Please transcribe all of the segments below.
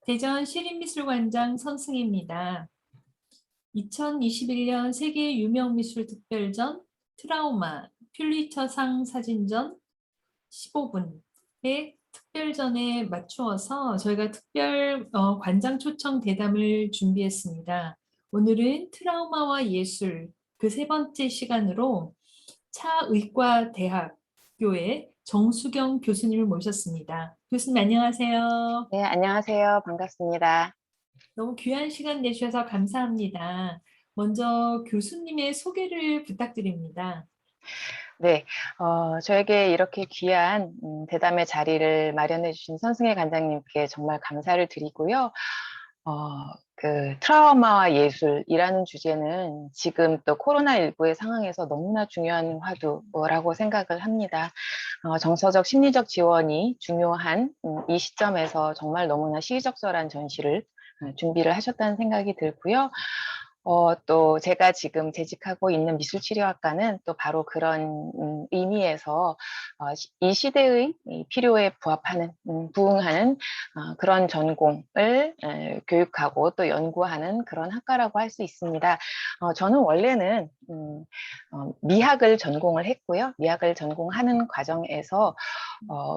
대전 시립미술관장 선승입니다. 2021년 세계 유명미술 특별전 트라우마 퓰리처상 사진전 15분의 특별전에 맞추어서 저희가 특별 관장 초청 대담을 준비했습니다. 오늘은 트라우마와 예술 그 세 번째 시간으로 차의과대학교의 정수경 교수님을 모셨습니다. 교수님 안녕하세요. 네, 안녕하세요. 반갑습니다. 너무 귀한 시간 내주셔서 감사합니다. 먼저 교수님의 소개를 부탁드립니다. 네, 저에게 이렇게 귀한 대담의 자리를 마련해 주신 선승혜 관장님께 정말 감사를 드리고요. 트라우마와 예술이라는 주제는 지금 또 코로나19의 상황에서 너무나 중요한 화두라고 생각을 합니다. 정서적, 심리적 지원이 중요한 이 시점에서 정말 너무나 시의적절한 전시를 준비를 하셨다는 생각이 들고요. 또 제가 지금 재직하고 있는 미술치료학과는 또 바로 그런 의미에서 이 시대의 필요에 부응하는 그런 전공을 교육하고 또 연구하는 그런 학과라고 할 수 있습니다. 저는 원래는 미학을 전공을 했고요. 미학을 전공하는 과정에서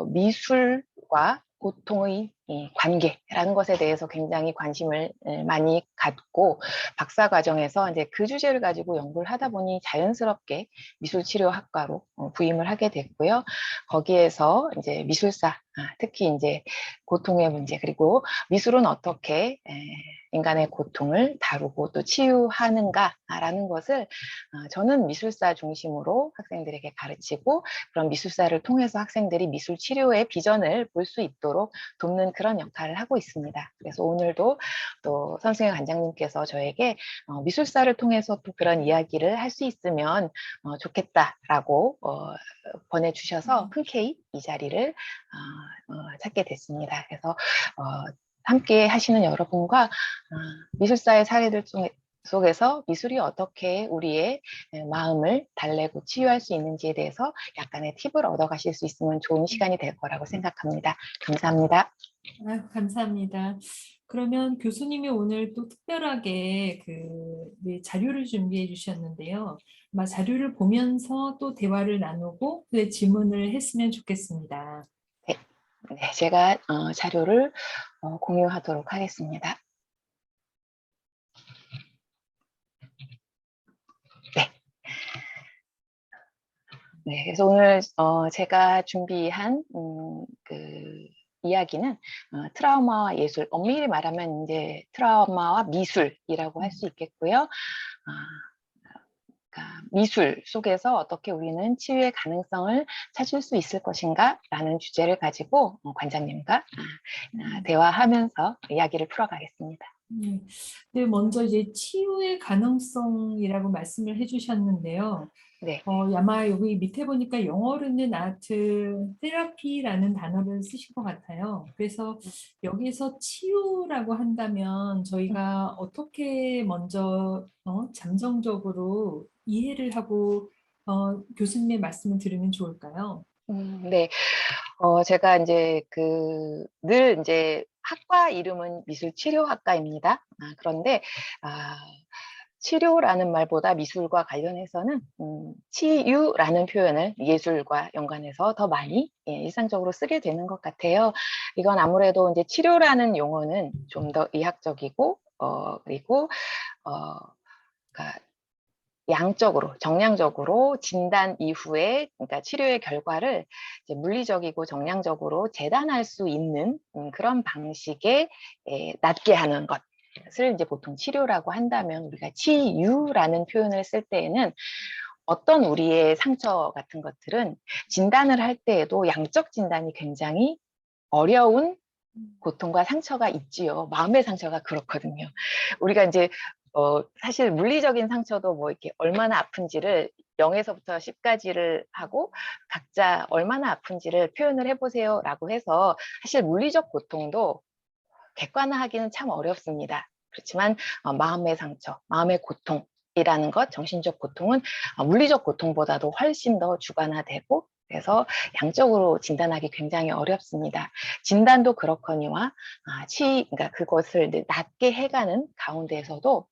미술과 고통의 관계라는 것에 대해서 굉장히 관심을 많이 갖고 박사 과정에서 이제 그 주제를 가지고 연구를 하다 보니 자연스럽게 미술치료학과로 부임을 하게 됐고요. 거기에서 이제 미술사, 특히 이제 고통의 문제, 그리고 미술은 어떻게 인간의 고통을 다루고 또 치유하는가라는 것을 저는 미술사 중심으로 학생들에게 가르치고 그런 미술사를 통해서 학생들이 미술 치료의 비전을 볼 수 있도록 돕는 그런 역할을 하고 있습니다. 그래서 오늘도 또 선승혜 관장님께서 저에게 미술사를 통해서 또 그런 이야기를 할 수 있으면 좋겠다라고 보내주셔서 흔쾌히 이 자리를 찾게 됐습니다. 그래서 함께 하시는 여러분과 미술사의 사례들 속에서 미술이 어떻게 우리의 마음을 달래고 치유할 수 있는지에 대해서 약간의 팁을 얻어가실 수 있으면 좋은 시간이 될 거라고 생각합니다. 감사합니다. 감사합니다. 그러면 교수님이 오늘 또 특별하게 자료를 준비해 주셨는데요. 아마 자료를 보면서 또 대화를 나누고 질문을 했으면 좋겠습니다. 네, 네 제가 자료를 공유하도록 하겠습니다. 네. 네, 그래서 오늘 제가 준비한 이야기는 트라우마와 예술, 엄밀히 말하면 이제 트라우마와 미술이라고 할 수 있겠고요. 그러니까 미술 속에서 어떻게 우리는 치유의 가능성을 찾을 수 있을 것인가 라는 주제를 가지고 관장님과 대화하면서 이야기를 풀어가겠습니다. 네, 먼저 이제 치유의 가능성이라고 말씀을 해주셨는데요. 네. 아마 여기 밑에 보니까 영어로는 아트 테라피라는 단어를 쓰신 것 같아요. 그래서 여기서 치유라고 한다면 저희가 어떻게 먼저 잠정적으로 이해를 하고 교수님의 말씀을 들으면 좋을까요? 네. 제가 이제 늘 이제 학과 이름은 미술치료학과입니다. 그런데 치료라는 말보다 미술과 관련해서는 치유라는 표현을 예술과 연관해서 더 많이 일상적으로 쓰게 되는 것 같아요. 이건 아무래도 이제 치료라는 용어는 좀 더 의학적이고 그리고 그러니까 양적으로, 정량적으로 진단 이후에, 그러니까 치료의 결과를 이제 물리적이고 정량적으로 재단할 수 있는 그런 방식에 낫게 하는 것을 이제 보통 치료라고 한다면, 우리가 치유라는 표현을 쓸 때에는 어떤 우리의 상처 같은 것들은 진단을 할 때에도 양적 진단이 굉장히 어려운 고통과 상처가 있지요. 마음의 상처가 그렇거든요. 우리가 이제 사실 물리적인 상처도 뭐 이렇게 얼마나 아픈지를 0에서부터 10까지를 하고 각자 얼마나 아픈지를 표현을 해보세요 라고 해서 사실 물리적 고통도 객관화하기는 참 어렵습니다. 그렇지만 마음의 상처, 마음의 고통이라는 것, 정신적 고통은 물리적 고통보다도 훨씬 더 주관화되고 그래서 양적으로 진단하기 굉장히 어렵습니다. 진단도 그렇거니와 그러니까 그것을 낫게 해가는 가운데에서도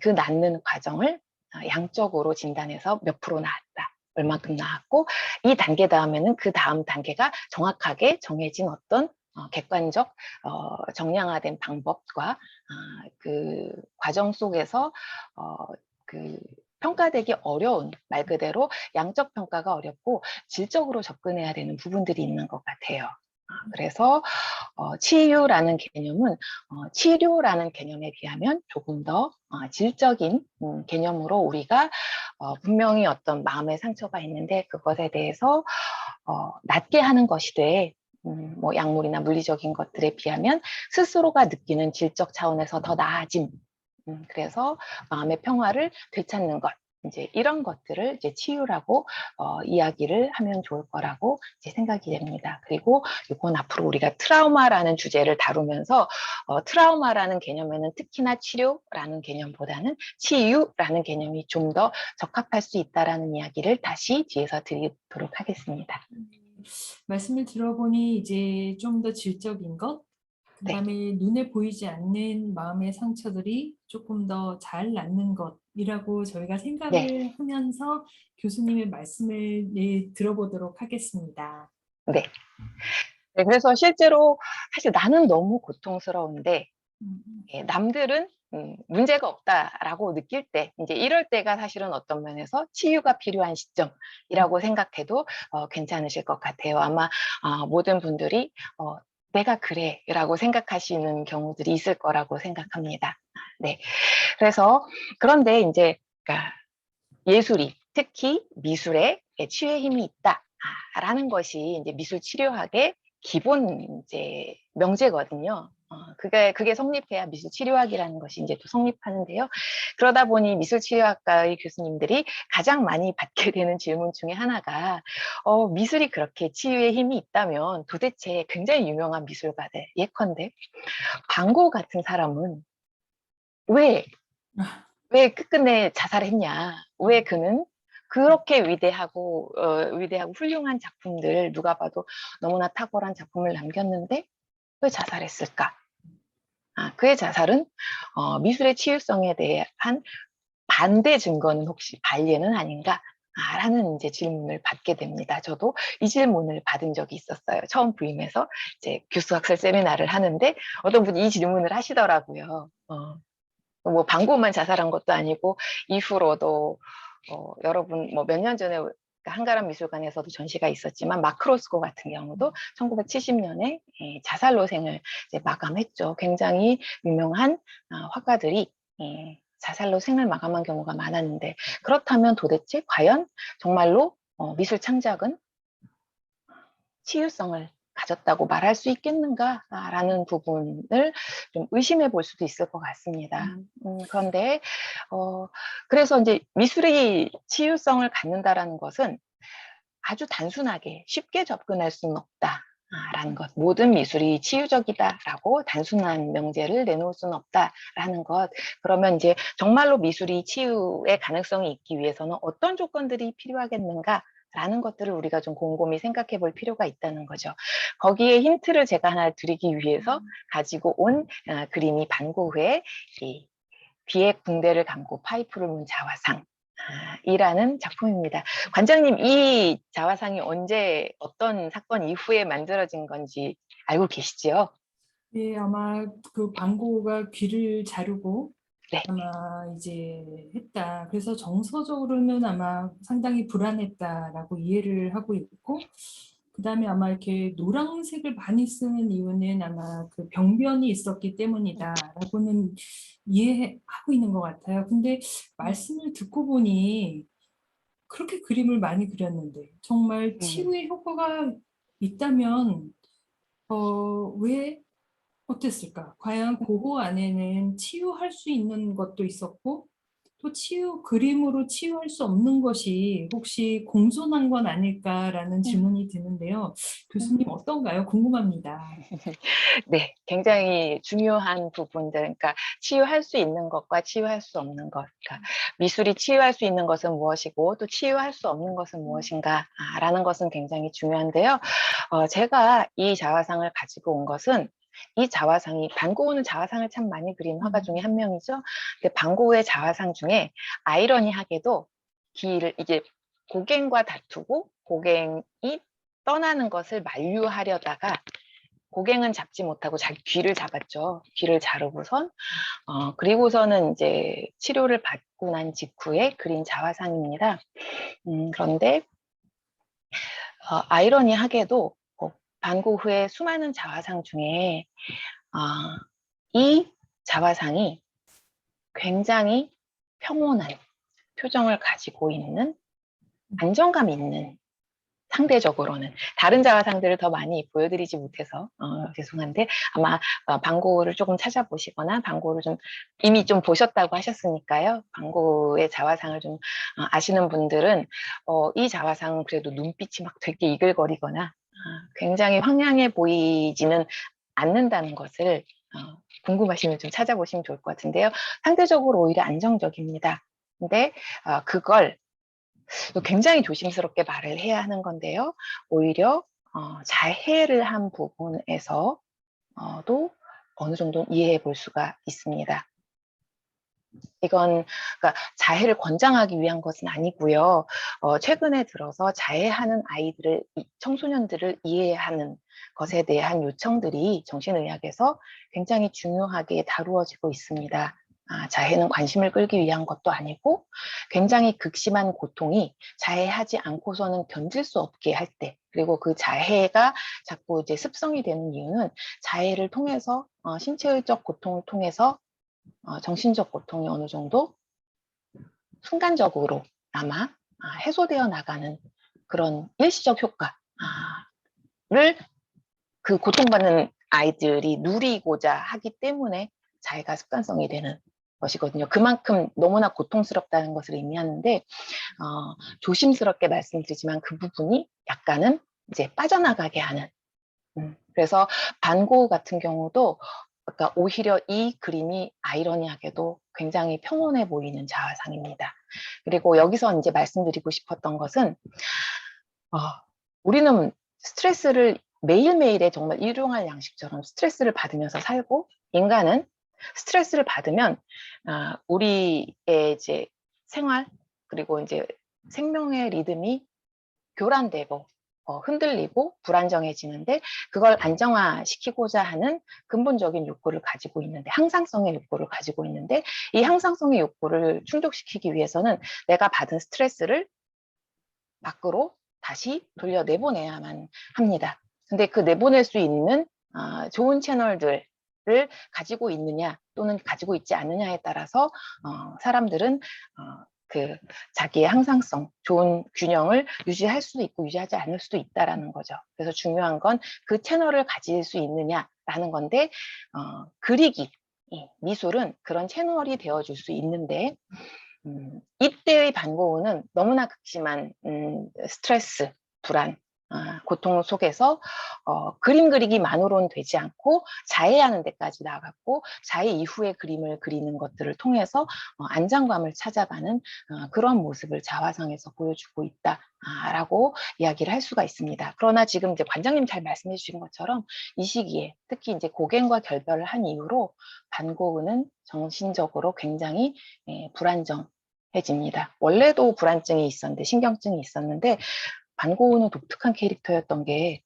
그 낫는 과정을 양적으로 진단해서 몇 프로 나았다, 얼만큼 나왔고, 이 단계 다음에는 그 다음 단계가 정확하게 정해진 어떤 객관적 정량화된 방법과 그 과정 속에서 그 평가되기 어려운, 말 그대로 양적 평가가 어렵고 질적으로 접근해야 되는 부분들이 있는 것 같아요. 그래서 치유라는 개념은 치료라는 개념에 비하면 조금 더 질적인 개념으로 우리가 분명히 어떤 마음의 상처가 있는데 그것에 대해서 낫게 하는 것이 돼. 뭐 약물이나 물리적인 것들에 비하면 스스로가 느끼는 질적 차원에서 더 나아짐. 그래서 마음의 평화를 되찾는 것. 이제 이런 것들을 이제 치유라고 이야기를 하면 좋을 거라고 이제 생각이 됩니다. 그리고 이건 앞으로 우리가 트라우마라는 주제를 다루면서 트라우마라는 개념에는 특히나 치료라는 개념보다는 치유라는 개념이 좀 더 적합할 수 있다라는 이야기를 다시 뒤에서 드리도록 하겠습니다. 말씀을 들어보니 이제 좀 더 질적인 것, 네, 그다음에 눈에 보이지 않는 마음의 상처들이 조금 더 잘 낫는 것이라고 저희가 네, 생각을 하면서 교수님의 말씀을 들어보도록 하겠습니다. 네. 네, 그래서 실제로 사실 나는 너무 고통스러운데 음, 남들은 문제가 없다라고 느낄 때, 이제 이럴 때가 사실은 어떤 면에서 치유가 필요한 시점이라고 생각해도 괜찮으실 것 같아요. 아마 모든 분들이 내가 그래라고 생각하시는 경우들이 있을 거라고 생각합니다. 네, 그래서 그런데 이제 그러니까 예술이 특히 미술에 치유의 힘이 있다라는 것이 이제 미술 치료학의 기본 이제 명제거든요. 그게 성립해야 미술 치료학이라는 것이 이제 또 성립하는데요. 그러다 보니 미술 치료학과의 교수님들이 가장 많이 받게 되는 질문 중에 하나가 미술이 그렇게 치유의 힘이 있다면 도대체 굉장히 유명한 미술가들 예컨대 반고 같은 사람은 왜 왜 끝끝내 자살했냐? 왜 그는 그렇게 위대하고 훌륭한 작품들, 누가 봐도 너무나 탁월한 작품을 남겼는데 왜 자살했을까? 그의 자살은 미술의 치유성에 대한 반대 증거는 혹시 발견은 아닌가? 라는 이제 질문을 받게 됩니다. 저도 이 질문을 받은 적이 있었어요. 처음 부임해서 이제 교수학술 세미나를 하는데 어떤 분이 이 질문을 하시더라고요. 뭐 방고만 자살한 것도 아니고 이후로도 여러분 뭐 몇 년 전에 한가람 미술관에서도 전시가 있었지만 마크로스코 같은 경우도 1970년에 자살로 생을 이제 마감했죠. 굉장히 유명한 화가들이 자살로 생을 마감한 경우가 많았는데 그렇다면 도대체 과연 정말로 미술 창작은 치유성을 가졌다고 말할 수 있겠는가라는 부분을 좀 의심해 볼 수도 있을 것 같습니다. 그런데 그래서 이제 미술이 치유성을 갖는다라는 것은 아주 단순하게 쉽게 접근할 수는 없다라는 것, 모든 미술이 치유적이다라고 단순한 명제를 내놓을 수는 없다라는 것. 그러면 이제 정말로 미술이 치유의 가능성이 있기 위해서는 어떤 조건들이 필요하겠는가? 라는 것들을 우리가 좀 곰곰이 생각해 볼 필요가 있다는 거죠. 거기에 힌트를 제가 하나 드리기 위해서 가지고 온 그림이 반고흐의 이 귀에 붕대를 감고 파이프를 문 자화상 이라는 작품입니다. 관장님, 이 자화상이 언제 어떤 사건 이후에 만들어진 건지 알고 계시죠? 예, 아마 그 방고가 귀를 자르고 네, 아마 이제 했다. 그래서 정서적으로는 아마 상당히 불안했다라고 이해를 하고 있고, 그다음에 아마 이렇게 노란색을 많이 쓰는 이유는 아마 그 병변이 있었기 때문이다라고는 이해하고 있는 것 같아요. 근데 말씀을 듣고 보니 그렇게 그림을 많이 그렸는데 정말 음, 치유의 효과가 있다면 왜 어땠을까? 과연 고거 안에는 치유할 수 있는 것도 있었고 또 그림으로 치유할 수 없는 것이 혹시 공존한 건 아닐까라는 음. 질문이 드는데요. 음. 교수님 어떤가요? 궁금합니다. 네, 굉장히 중요한 부분들, 그러니까 치유할 수 있는 것과 치유할 수 없는 것, 그러니까 미술이 치유할 수 있는 것은 무엇이고 또 치유할 수 없는 것은 무엇인가라는 것은 굉장히 중요한데요. 제가 이 자화상을 가지고 온 것은 이 자화상이 반고흐는 자화상을 참 많이 그린 화가 중에 한 명이죠. 근데 반고흐의 자화상 중에 아이러니하게도 이제 고갱과 다투고 고갱이 떠나는 것을 만류하려다가 고갱은 잡지 못하고 자기 귀를 잡았죠. 귀를 자르고선 그리고서는 이제 치료를 받고 난 직후에 그린 자화상입니다. 그런데 아이러니하게도 반 고흐의 수많은 자화상 중에 이 자화상이 굉장히 평온한 표정을 가지고 있는 안정감 있는 상대적으로는 다른 자화상들을 더 많이 보여드리지 못해서 죄송한데 아마 반 고흐를 조금 찾아보시거나 반 고흐를 좀 이미 좀 보셨다고 하셨으니까요. 반 고흐의 자화상을 좀 아시는 분들은 이 자화상은 그래도 눈빛이 막 되게 이글거리거나 굉장히 황량해 보이지는 않는다는 것을 궁금하시면 좀 찾아보시면 좋을 것 같은데요. 상대적으로 오히려 안정적입니다. 근데 그걸 굉장히 조심스럽게 말을 해야 하는 건데요. 오히려 자해를 한 부분에서도 어느 정도 이해해 볼 수가 있습니다. 이건 그러니까 자해를 권장하기 위한 것은 아니고요. 최근에 들어서 자해하는 아이들을, 청소년들을 이해하는 것에 대한 요청들이 정신의학에서 굉장히 중요하게 다루어지고 있습니다. 자해는 관심을 끌기 위한 것도 아니고 굉장히 극심한 고통이 자해하지 않고서는 견딜 수 없게 할 때, 그리고 그 자해가 자꾸 이제 습성이 되는 이유는 자해를 통해서 신체적 고통을 통해서 정신적 고통이 어느 정도 순간적으로 아마 해소되어 나가는 그런 일시적 효과를 그 고통받는 아이들이 누리고자 하기 때문에 자해가 습관성이 되는 것이거든요. 그만큼 너무나 고통스럽다는 것을 의미하는데 조심스럽게 말씀드리지만 그 부분이 약간은 이제 빠져나가게 하는 그래서 반 고흐 같은 경우도 그러니까 오히려 이 그림이 아이러니하게도 굉장히 평온해 보이는 자화상입니다. 그리고 여기서 이제 말씀드리고 싶었던 것은 우리는 스트레스를 매일매일의 정말 일용할 양식처럼 스트레스를 받으면서 살고 인간은 스트레스를 받으면 우리의 이제 생활 그리고 이제 생명의 리듬이 교란되고 흔들리고 불안정해지는데 그걸 안정화시키고자 하는 근본적인 욕구를 가지고 있는데 항상성의 욕구를 가지고 있는데 이 항상성의 욕구를 충족시키기 위해서는 내가 받은 스트레스를 밖으로 다시 돌려 내보내야만 합니다. 근데 그 내보낼 수 있는 좋은 채널들을 가지고 있느냐 또는 가지고 있지 않느냐에 따라서 사람들은 그 자기의 항상성, 좋은 균형을 유지할 수도 있고 유지하지 않을 수도 있다라는 거죠. 그래서 중요한 건 그 채널을 가질 수 있느냐라는 건데 그리기, 미술은 그런 채널이 되어줄 수 있는데 이때의 반 고흐는 너무나 극심한 스트레스, 불안, 고통 속에서 그림 그리기만으로는 되지 않고 자해하는 데까지 나갔고 자해 이후의 그림을 그리는 것들을 통해서 안정감을 찾아가는 그런 모습을 자화상에서 보여주고 있다라고 이야기를 할 수가 있습니다. 그러나 지금 이제 관장님 잘 말씀해 주신 것처럼 이 시기에 특히 이제 고갱과 결별을 한 이후로 반 고흐는 정신적으로 굉장히 불안정해집니다. 원래도 불안증이 있었는데 신경증이 있었는데 반 고흐는 독특한 캐릭터였던 게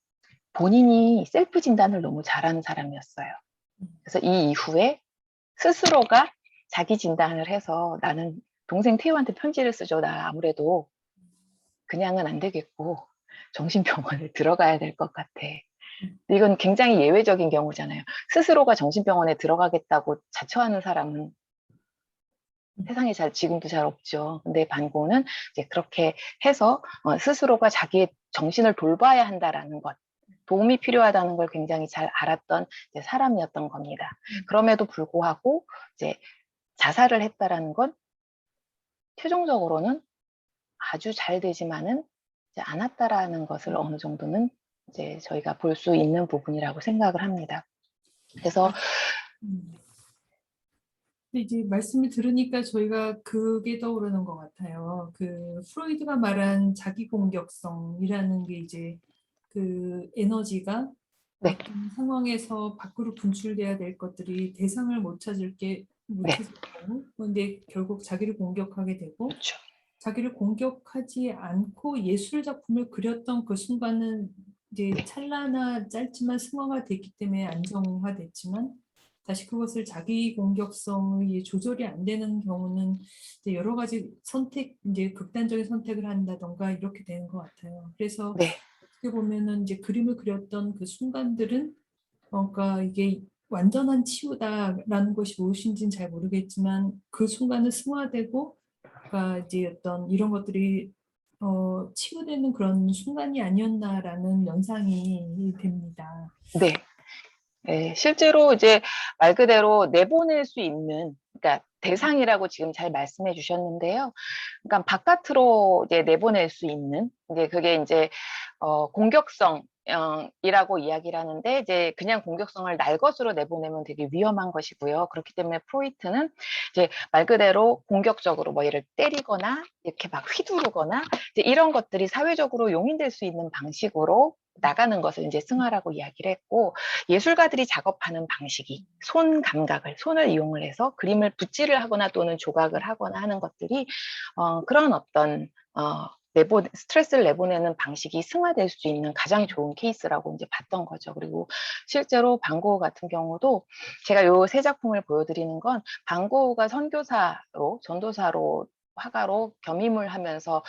본인이 셀프 진단을 너무 잘하는 사람이었어요. 그래서 이 이후에 스스로가 자기 진단을 해서 나는 동생 태우한테 편지를 쓰죠. 나 아무래도 그냥은 안 되겠고 정신병원에 들어가야 될 것 같아. 이건 굉장히 예외적인 경우잖아요. 스스로가 정신병원에 들어가겠다고 자처하는 사람은 세상에 지금도 잘 없죠. 근데 반 고흐는 이제 그렇게 해서 스스로가 자기의 정신을 돌봐야 한다라는 것, 도움이 필요하다는 걸 굉장히 잘 알았던 사람이었던 겁니다. 그럼에도 불구하고 이제 자살을 했다라는 건 최종적으로는 아주 잘 되지만은 이제 않았다라는 것을 어느 정도는 이제 저희가 볼 수 있는 부분이라고 생각을 합니다. 그래서 근데 이제 말씀을 들으니까 저희가 그게 떠오르는 것 같아요. 그 프로이드가 말한 자기 공격성이라는 게 이제 그 에너지가 네, 어떤 상황에서 밖으로 분출돼야 될 것들이 대상을 못 네, 찾을 경우, 근데 결국 자기를 공격하게 되고, 그렇죠. 자기를 공격하지 않고 예술 작품을 그렸던 그 순간은 이제 네, 찰나나 짧지만 승화가 됐기 때문에 안정화됐지만, 다시 그것을 자기 공격성이 조절이 안 되는 경우는 이제 여러 가지 이제 극단적인 선택을 한다던가 이렇게 되는 것 같아요. 그래서 네, 어떻게 보면은 이제 그림을 그렸던 그 순간들은 그러니까 이게 완전한 치유다라는 것이 무엇인지는 잘 모르겠지만 그 순간은 승화되고 그러니까 이제 어떤 이런 것들이 치유되는 그런 순간이 아니었나라는 연상이 됩니다. 네. 네, 실제로 이제 말 그대로 내보낼 수 있는, 그러니까 대상이라고 지금 잘 말씀해 주셨는데요. 그러니까 바깥으로 이제 내보낼 수 있는, 이제 그게 이제, 공격성, 이라고 이야기를 하는데, 이제 그냥 공격성을 날 것으로 내보내면 되게 위험한 것이고요. 그렇기 때문에 프로이트는 이제 말 그대로 공격적으로 뭐 얘를 때리거나, 이렇게 막 휘두르거나, 이제 이런 것들이 사회적으로 용인될 수 있는 방식으로 나가는 것을 이제 승화라고 이야기를 했고, 예술가들이 작업하는 방식이 손 감각을, 손을 이용을 해서 그림을 붓질을 하거나 또는 조각을 하거나 하는 것들이 그런 어떤 스트레스를 내보내는 방식이 승화될 수 있는 가장 좋은 케이스라고 이제 봤던 거죠. 그리고 실제로 반 고흐 같은 경우도 제가 요 세 작품을 보여드리는 건 반 고흐가 선교사로, 전도사로 화가로 겸임을 하면서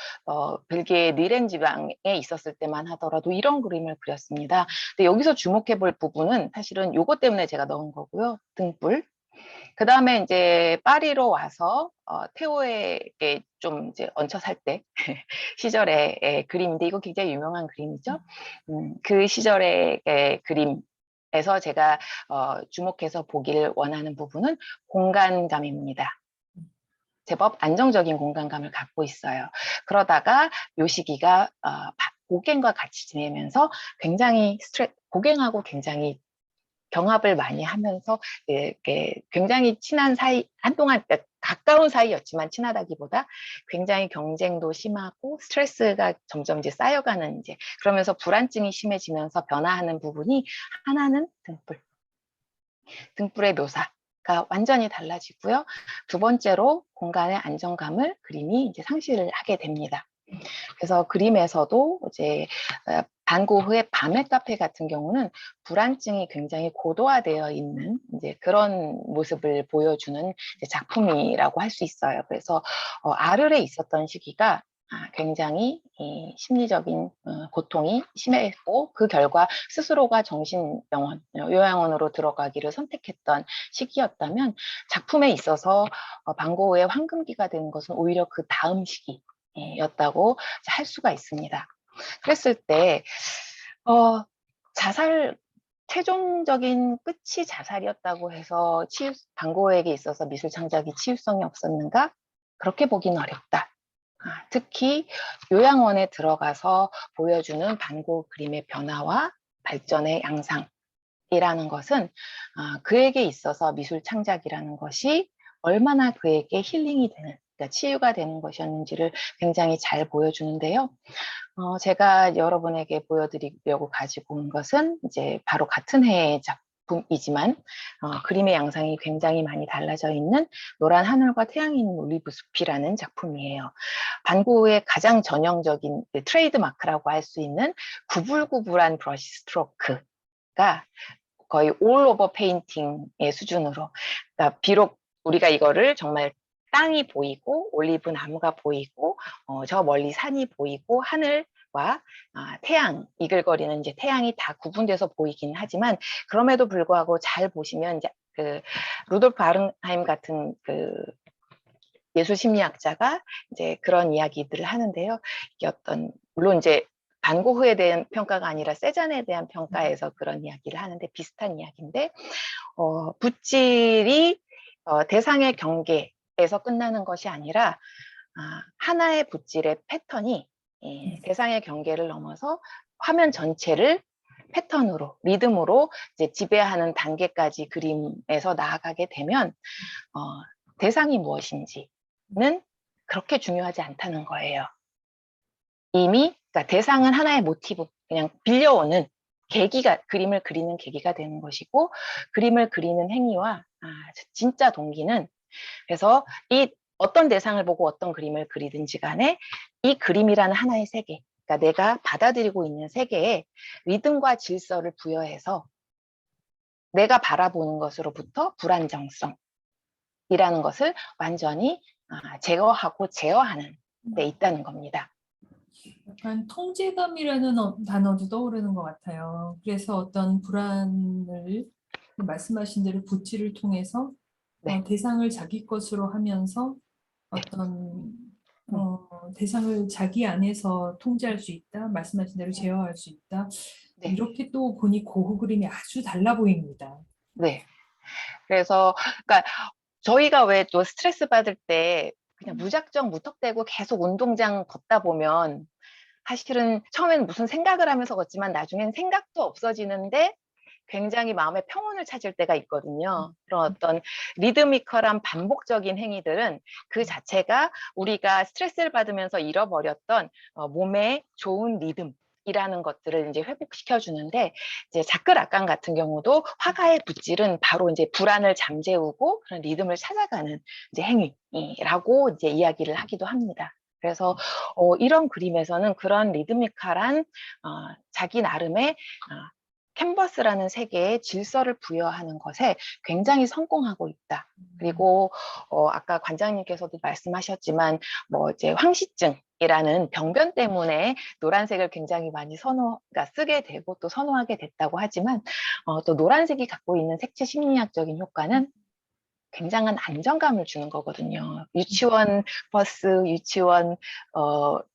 벨기에 니렌 지방에 있었을 때만 하더라도 이런 그림을 그렸습니다. 근데 여기서 주목해 볼 부분은 사실은 요것 때문에 제가 넣은 거고요. 등불. 그 다음에 이제 파리로 와서 테오에게 좀 이제 얹혀 살 때 시절의 그림인데 이거 굉장히 유명한 그림이죠. 그 시절의 그림에서 제가 주목해서 보기를 원하는 부분은 공간감입니다. 제법 안정적인 공간감을 갖고 있어요. 그러다가 요 시기가 고갱과 같이 지내면서 굉장히 고갱하고 굉장히 경합을 많이 하면서 이렇게 굉장히 친한 사이, 한동안 가까운 사이였지만 친하다기보다 굉장히 경쟁도 심하고 스트레스가 점점 이제 쌓여가는 이제 그러면서 불안증이 심해지면서 변화하는 부분이 하나는 등불의 묘사가 완전히 달라지고요. 두 번째로 공간의 안정감을 그림이 이제 상실을 하게 됩니다. 그래서 그림에서도 이제 반 고흐의 밤의 카페 같은 경우는 불안증이 굉장히 고도화되어 있는 이제 그런 모습을 보여주는 작품이라고 할 수 있어요. 그래서 아르레 있었던 시기가 굉장히 심리적인 고통이 심했고 그 결과 스스로가 정신병원, 요양원으로 들어가기를 선택했던 시기였다면 작품에 있어서 반 고흐의 황금기가 되는 것은 오히려 그 다음 시기였다고 할 수가 있습니다. 그랬을 때 자살 최종적인 끝이 자살이었다고 해서 반 고흐에게 있어서 미술 창작이 치유성이 없었는가? 그렇게 보기는 어렵다. 특히 요양원에 들어가서 보여주는 반 고흐 그림의 변화와 발전의 양상이라는 것은 그에게 있어서 미술 창작이라는 것이 얼마나 그에게 힐링이 되는, 그러니까 치유가 되는 것이었는지를 굉장히 잘 보여주는데요. 제가 여러분에게 보여드리려고 가지고 온 것은 이제 바로 같은 해의 작품이지만 그림의 양상이 굉장히 많이 달라져 있는 노란 하늘과 태양이 있는 올리브 숲이라는 작품이에요. 반 고흐의 가장 전형적인 트레이드 마크라고 할 수 있는 구불구불한 브러쉬 스트로크가 거의 올 오버 페인팅의 수준으로, 그러니까 비록 우리가 이거를 정말 땅이 보이고 올리브 나무가 보이고 저 멀리 산이 보이고 하늘과 태양 이글거리는 이제 태양이 다 구분돼서 보이긴 하지만 그럼에도 불구하고 잘 보시면 이제 그 루돌프 아른하임 같은 그 예술 심리학자가 이제 그런 이야기들을 하는데요. 이게 어떤 물론 이제 반 고흐에 대한 평가가 아니라 세잔에 대한 평가에서 그런 이야기를 하는데 비슷한 이야기인데 붓질이 대상의 경계에서 끝나는 것이 아니라 하나의 붓질의 패턴이 대상의 경계를 넘어서 화면 전체를 패턴으로, 리듬으로 이제 지배하는 단계까지 그림에서 나아가게 되면 대상이 무엇인지는 그렇게 중요하지 않다는 거예요. 이미 그러니까 대상은 하나의 모티브, 그냥 빌려오는 계기가, 그림을 그리는 계기가 되는 것이고, 그림을 그리는 행위와 진짜 동기는, 그래서 이 어떤 대상을 보고 어떤 그림을 그리든지 간에 이 그림이라는 하나의 세계, 그러니까 내가 받아들이고 있는 세계에 리듬과 질서를 부여해서 내가 바라보는 것으로부터 불안정성이라는 것을 완전히 제거하고 제어하는 데 있다는 겁니다. 약간 통제감이라는 단어도 떠오르는 것 같아요. 그래서 어떤 불안을 말씀하신 대로 붓질을 통해서 네. 대상을 자기 것으로 하면서 네. 어떤 대상을 자기 안에서 통제할 수 있다. 말씀하신 대로 제어할 수 있다. 네. 이렇게 또 보니 고흐 그림이 아주 달라 보입니다. 네. 그래서 그러니까 저희가 왜 또 스트레스 받을 때 그냥 무작정 무턱대고 계속 운동장 걷다 보면 사실은 처음에는 무슨 생각을 하면서 걷지만 나중엔 생각도 없어지는데 굉장히 마음의 평온을 찾을 때가 있거든요. 그런 어떤 리드미컬한 반복적인 행위들은 그 자체가 우리가 스트레스를 받으면서 잃어버렸던 몸의 좋은 리듬이라는 것들을 이제 회복시켜 주는데, 이제 자크라칸 같은 경우도 화가의 붓질은 바로 이제 불안을 잠재우고 그런 리듬을 찾아가는 이제 행위라고 이제 이야기를 하기도 합니다. 그래서 이런 그림에서는 그런 리드미컬한 자기 나름의 캔버스라는 세계에 질서를 부여하는 것에 굉장히 성공하고 있다. 그리고 아까 관장님께서도 말씀하셨지만 뭐 이제 황시증이라는 병변 때문에 노란색을 굉장히 많이 그러니까 쓰게 되고 또 선호하게 됐다고 하지만 또 노란색이 갖고 있는 색채 심리학적인 효과는 굉장한 안정감을 주는 거거든요. 유치원 버스, 유치원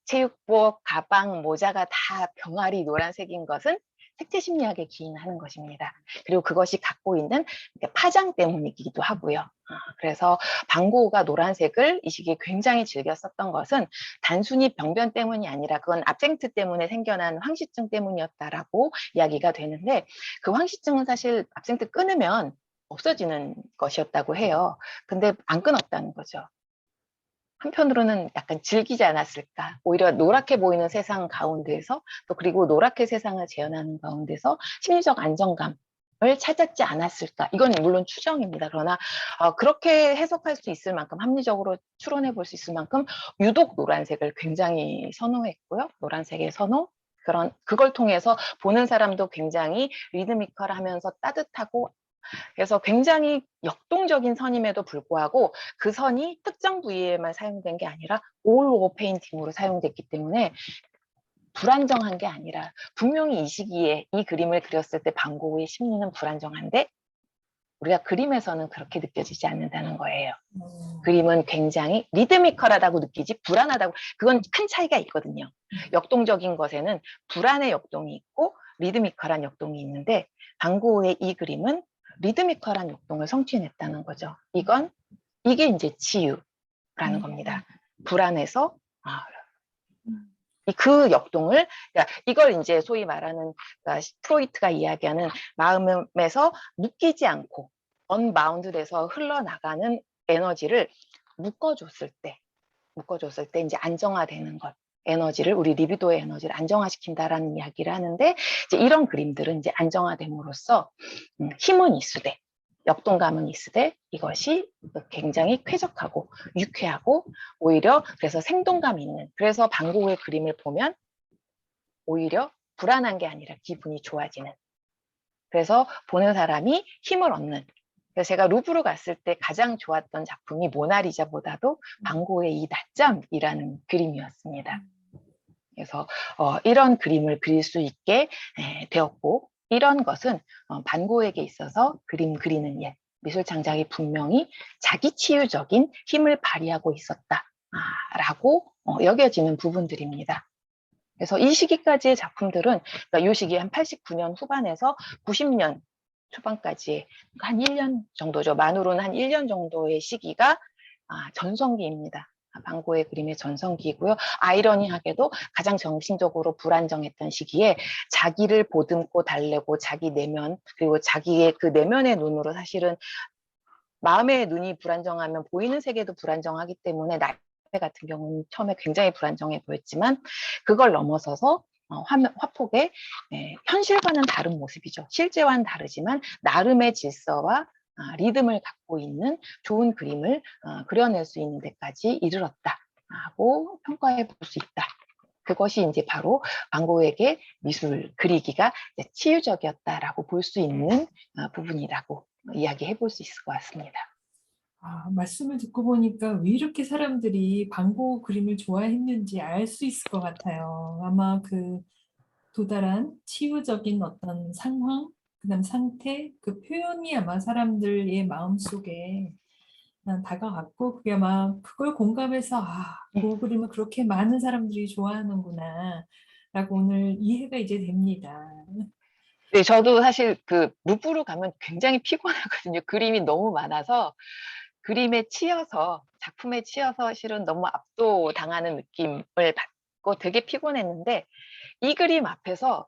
체육복, 가방, 모자가 다 병아리 노란색인 것은 색채 심리학에 기인하는 것입니다. 그리고 그것이 갖고 있는 파장 때문이기도 하고요. 그래서 반 고흐가 노란색을 이 시기에 굉장히 즐겨 썼던 것은 단순히 병변 때문이 아니라 그건 압생트 때문에 생겨난 황시증 때문이었다라고 이야기가 되는데, 그 황시증은 사실 압생트 끊으면 없어지는 것이었다고 해요. 근데 안 끊었다는 거죠. 한편으로는 약간 즐기지 않았을까. 오히려 노랗게 보이는 세상 가운데서, 또 그리고 노랗게 세상을 재현하는 가운데서 심리적 안정감을 찾았지 않았을까. 이건 물론 추정입니다. 그러나 그렇게 해석할 수 있을 만큼, 합리적으로 추론해 볼 수 있을 만큼 유독 노란색을 굉장히 선호했고요. 노란색의 선호, 그걸 통해서 보는 사람도 굉장히 리드미컬하면서 따뜻하고, 그래서 굉장히 역동적인 선임에도 불구하고 그 선이 특정 부위에만 사용된 게 아니라 올 오버 페인팅으로 사용됐기 때문에 불안정한 게 아니라, 분명히 이 시기에 이 그림을 그렸을 때 반 고흐의 심리는 불안정한데 우리가 그림에서는 그렇게 느껴지지 않는다는 거예요. 그림은 굉장히 리드미컬하다고 느끼지 불안하다고, 그건 큰 차이가 있거든요. 역동적인 것에는 불안의 역동이 있고 리드미컬한 역동이 있는데, 반 고흐의 이 그림은 리드미컬한 역동을 성취해냈다는 거죠. 이게 이제 치유라는 겁니다. 불안해서 그 역동을, 그러니까 이걸 이제 소위 말하는, 그러니까 프로이트가 이야기하는 마음에서 묶이지 않고 언바운드돼서 흘러나가는 에너지를 묶어줬을 때 이제 안정화되는 것, 에너지를, 우리 리비도의 에너지를 안정화시킨다라는 이야기를 하는데, 이제 이런 그림들은 이제 안정화됨으로써 힘은 있으되 역동감은 있으되 이것이 굉장히 쾌적하고 유쾌하고, 오히려 그래서 생동감 있는, 그래서 반 고흐의 그림을 보면 오히려 불안한 게 아니라 기분이 좋아지는, 그래서 보는 사람이 힘을 얻는. 그래서 제가 루브르 갔을 때 가장 좋았던 작품이 모나리자보다도 반 고흐의 이 낮잠이라는 그림이었습니다. 그래서 이런 그림을 그릴 수 있게 되었고, 이런 것은 반 고흐에게 있어서 그림 그리는 예, 미술 창작이 분명히 자기 치유적인 힘을 발휘하고 있었다라고 여겨지는 부분들입니다. 그래서 이 시기까지의 작품들은, 그러니까 이 시기 한 89년 후반에서 90년 초반까지 한 1년 정도죠. 만으로는 한 1년 정도의 시기가 전성기입니다. 반고의 그림의 전성기이고요. 아이러니하게도 가장 정신적으로 불안정했던 시기에 자기를 보듬고 달래고 자기 내면, 그리고 자기의 그 내면의 눈으로 사실은 마음의 눈이 불안정하면 보이는 세계도 불안정하기 때문에 나의 같은 경우는 처음에 굉장히 불안정해 보였지만 그걸 넘어서서 화폭의 현실과는 다른 모습이죠. 실제와는 다르지만 나름의 질서와 리듬을 갖고 있는 좋은 그림을 그려낼 수 있는 데까지 이르렀다고 평가해 볼 수 있다. 그것이 이제 바로 반고에게 미술 그리기가 치유적이었다라고 볼 수 있는 부분이라고 이야기해 볼 수 있을 것 같습니다. 말씀을 듣고 보니까 왜 이렇게 사람들이 반고 그림을 좋아했는지 알 수 있을 것 같아요. 아마 그 도달한 치유적인 어떤 상황, 그다음 상태, 그 표현이 아마 사람들의 마음속에 다가갔고 그게 아마 그걸 공감해서 그 그림을 그렇게 많은 사람들이 좋아하는구나 라고 오늘 이해가 이제 됩니다. 네, 저도 사실 그 루브르 가면 굉장히 피곤하거든요. 그림이 너무 많아서 그림에 치여서 작품에 치여서 실은 너무 압도당하는 느낌을 받고 되게 피곤했는데 이 그림 앞에서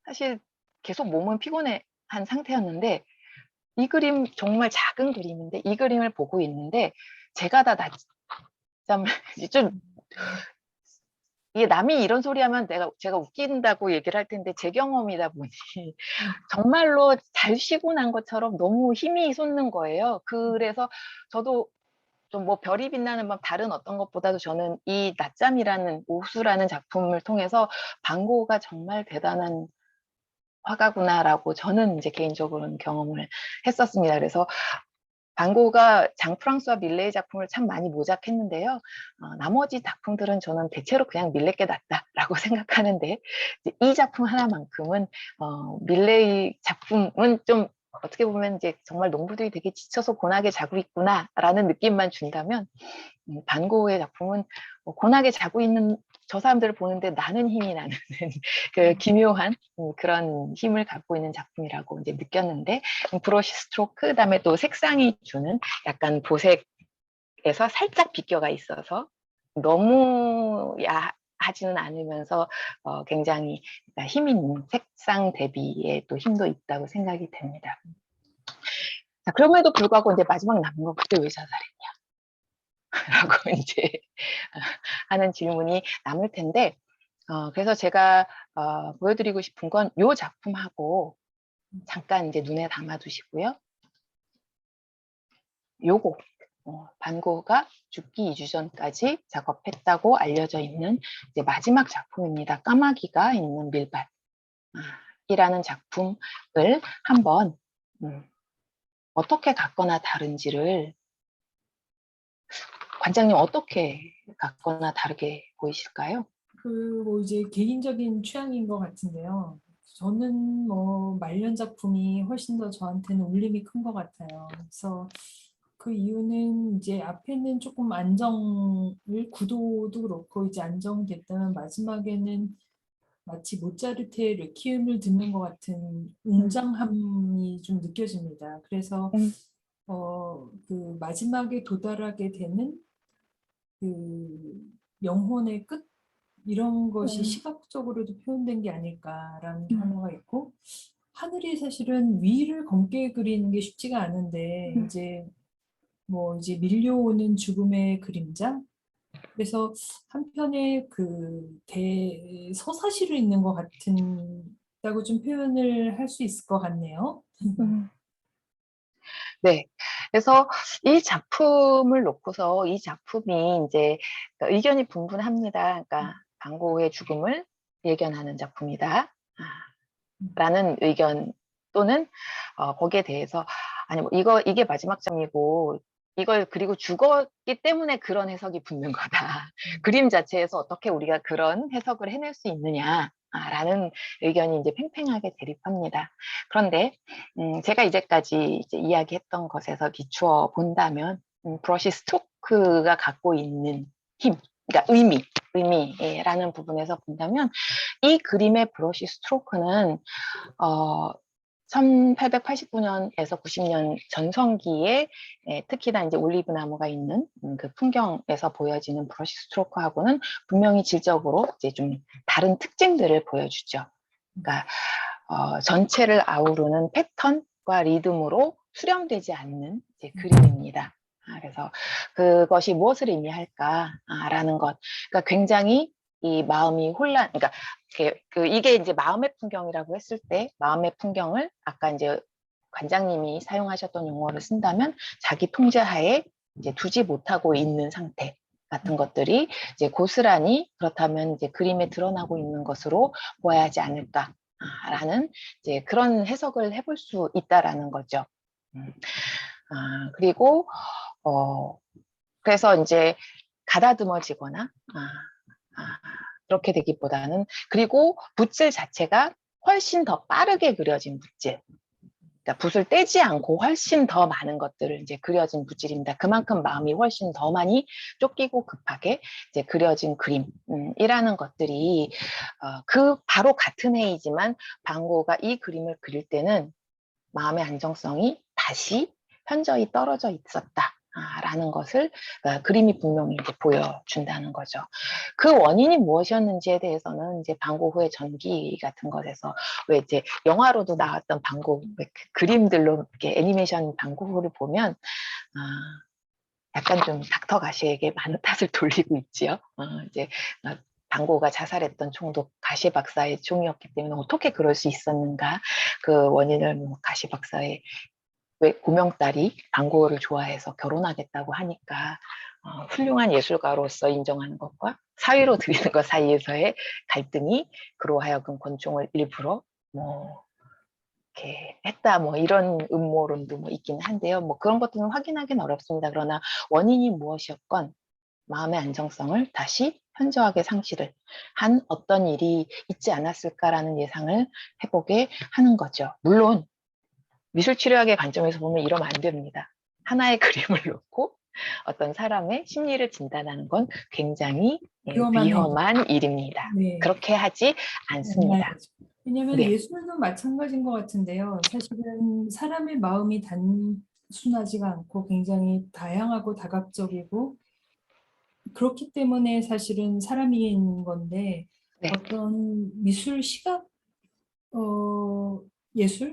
사실 계속 몸은 피곤한 상태였는데 이 그림 정말 작은 그림인데 이 그림을 보고 있는데 제가 다 낮잠을 좀 이게 남이 이런 소리 하면 제가 웃긴다고 얘기를 할 텐데 제 경험이다 보니 정말로 잘 쉬고 난 것처럼 너무 힘이 솟는 거예요. 그래서 저도 좀 뭐 별이 빛나는 밤 다른 어떤 것보다도 저는 이 낮잠이라는 오수라는 작품을 통해서 반고가 정말 대단한 화가구나라고 저는 이제 개인적으로는 경험을 했었습니다. 그래서 반고가 장 프랑스와 밀레의 작품을 참 많이 모작했는데요. 나머지 작품들은 저는 대체로 그냥 밀레께 낫다라고 생각하는데 이 작품 하나만큼은 밀레의 작품은 좀 어떻게 보면 이제 정말 농부들이 되게 지쳐서 고나게 자고 있구나라는 느낌만 준다면 반고의 작품은 고나게 자고 있는 저 사람들을 보는데 나는 힘이 나는 그 기묘한 그런 힘을 갖고 있는 작품이라고 이제 느꼈는데 브러쉬 스트로크 그다음에 또 색상이 주는 약간 보색에서 살짝 비껴가 있어서 너무 야하지는 않으면서 굉장히 힘 있는 색상 대비에 또 힘도 있다고 생각이 됩니다. 자, 그럼에도 불구하고 이제 마지막 남은 거 그때 왜 자살했냐? 라고 이제 하는 질문이 남을 텐데, 그래서 제가 보여드리고 싶은 건 이 작품하고 잠깐 이제 눈에 담아두시고요. 요거 반고가 죽기 2주 전까지 작업했다고 알려져 있는 이제 마지막 작품입니다. 까마귀가 있는 밀밭이라는 작품을 한번 어떻게 갖거나 다른지를 관장님 어떻게 갖거나 다르게 보이실까요? 뭐 이제 개인적인 취향인 것 같은데요. 저는 뭐 말년 작품이 훨씬 더 저한테는 울림이 큰 것 같아요. 그래서 그 이유는 이제 앞에는 조금 안정을 구도도 그렇고 이제 안정됐다면 마지막에는 마치 모차르트의 레퀴엠을 듣는 것 같은 웅장함이 좀 느껴집니다. 그래서 그 마지막에 도달하게 되는 그 영혼의 끝 이런 것이 시각적으로도 표현된 게 아닐까라는 게 하나가 있고 하늘이 사실은 위를 검게 그리는 게 쉽지가 않은데 이제 뭐 이제 밀려오는 죽음의 그림자 그래서 한편의 그 대서사시로 있는 것 같다고 좀 표현을 할 수 있을 것 같네요. 네. 그래서 이 작품을 놓고서 이 작품이 이제 의견이 분분합니다. 그러니까 반고의 죽음을 예견하는 작품이다. 라는 의견 또는 거기에 대해서 아니 뭐 이게 마지막 장이고 이걸 그리고 죽었기 때문에 그런 해석이 붙는 거다. 그림 자체에서 어떻게 우리가 그런 해석을 해낼 수 있느냐. 라는 의견이 이제 팽팽하게 대립합니다. 그런데 제가 이제까지 이제 이야기했던 것에서 비추어 본다면 브러쉬 스트로크가 갖고 있는 힘, 그러니까 의미라는 부분에서 본다면 이 그림의 브러쉬 스트로크는 1889년에서 90년 전성기에 특히나 이제 올리브 나무가 있는 그 풍경에서 보여지는 브러쉬 스트로크하고는 분명히 질적으로 이제 좀 다른 특징들을 보여주죠. 그러니까 전체를 아우르는 패턴과 리듬으로 수렴되지 않는 이제 그림입니다. 그래서 그것이 무엇을 의미할까라는 것. 그러니까 굉장히 이 마음이 그러니까 이게 이제 마음의 풍경이라고 했을 때 마음의 풍경을 아까 이제 관장님이 사용하셨던 용어를 쓴다면 자기 통제하에 이제 두지 못하고 있는 상태 같은 것들이 이제 고스란히 그렇다면 이제 그림에 드러나고 있는 것으로 보아야 하지 않을까라는 이제 그런 해석을 해볼 수 있다라는 거죠. 그리고 그래서 이제 가다듬어지거나 그렇게 되기보다는 그리고 붓질 자체가 훨씬 더 빠르게 그려진 붓질. 그러니까 붓을 떼지 않고 훨씬 더 많은 것들을 이제 그려진 붓질입니다. 그만큼 마음이 훨씬 더 많이 쫓기고 급하게 이제 그려진 그림이라는 것들이 그 바로 같은 해이지만 반 고흐가 이 그림을 그릴 때는 마음의 안정성이 다시 현저히 떨어져 있었다. 라는 것을 그림이 분명히 이제 보여준다는 거죠. 그 원인이 무엇이었는지에 대해서는 이제 반 고흐의 전기 같은 것에서 왜 이제 영화로도 나왔던 반 고흐 그림들로 이렇게 애니메이션 반 고흐를 보면 약간 좀 닥터 가시에게 많은 탓을 돌리고 있지요. 이제 반 고흐가 자살했던 총도 가시 박사의 총이었기 때문에 어떻게 그럴 수 있었는가 그 원인을 가시 박사의 왜 고명딸이 반 고흐를 좋아해서 결혼하겠다고 하니까 훌륭한 예술가로서 인정하는 것과 사위로 드리는 것 사이에서의 갈등이 그로 하여금 권총을 일부러 뭐 이렇게 했다 뭐 이런 음모론도 뭐 있긴 한데요. 뭐 그런 것들은 확인하기는 어렵습니다. 그러나 원인이 무엇이었건 마음의 안정성을 다시 현저하게 상실을 한 어떤 일이 있지 않았을까라는 예상을 해보게 하는 거죠. 물론 미술치료학의 관점에서 보면 이러면 안 됩니다. 하나의 그림을 놓고 어떤 사람의 심리를 진단하는 건 굉장히 위험한 일입니다. 네. 그렇게 하지 않습니다. 왜냐하면 네. 예술도 마찬가지인 것 같은데요. 사실은 사람의 마음이 단순하지가 않고 굉장히 다양하고 다각적이고 그렇기 때문에 사실은 사람인 건데 네. 어떤 미술 시각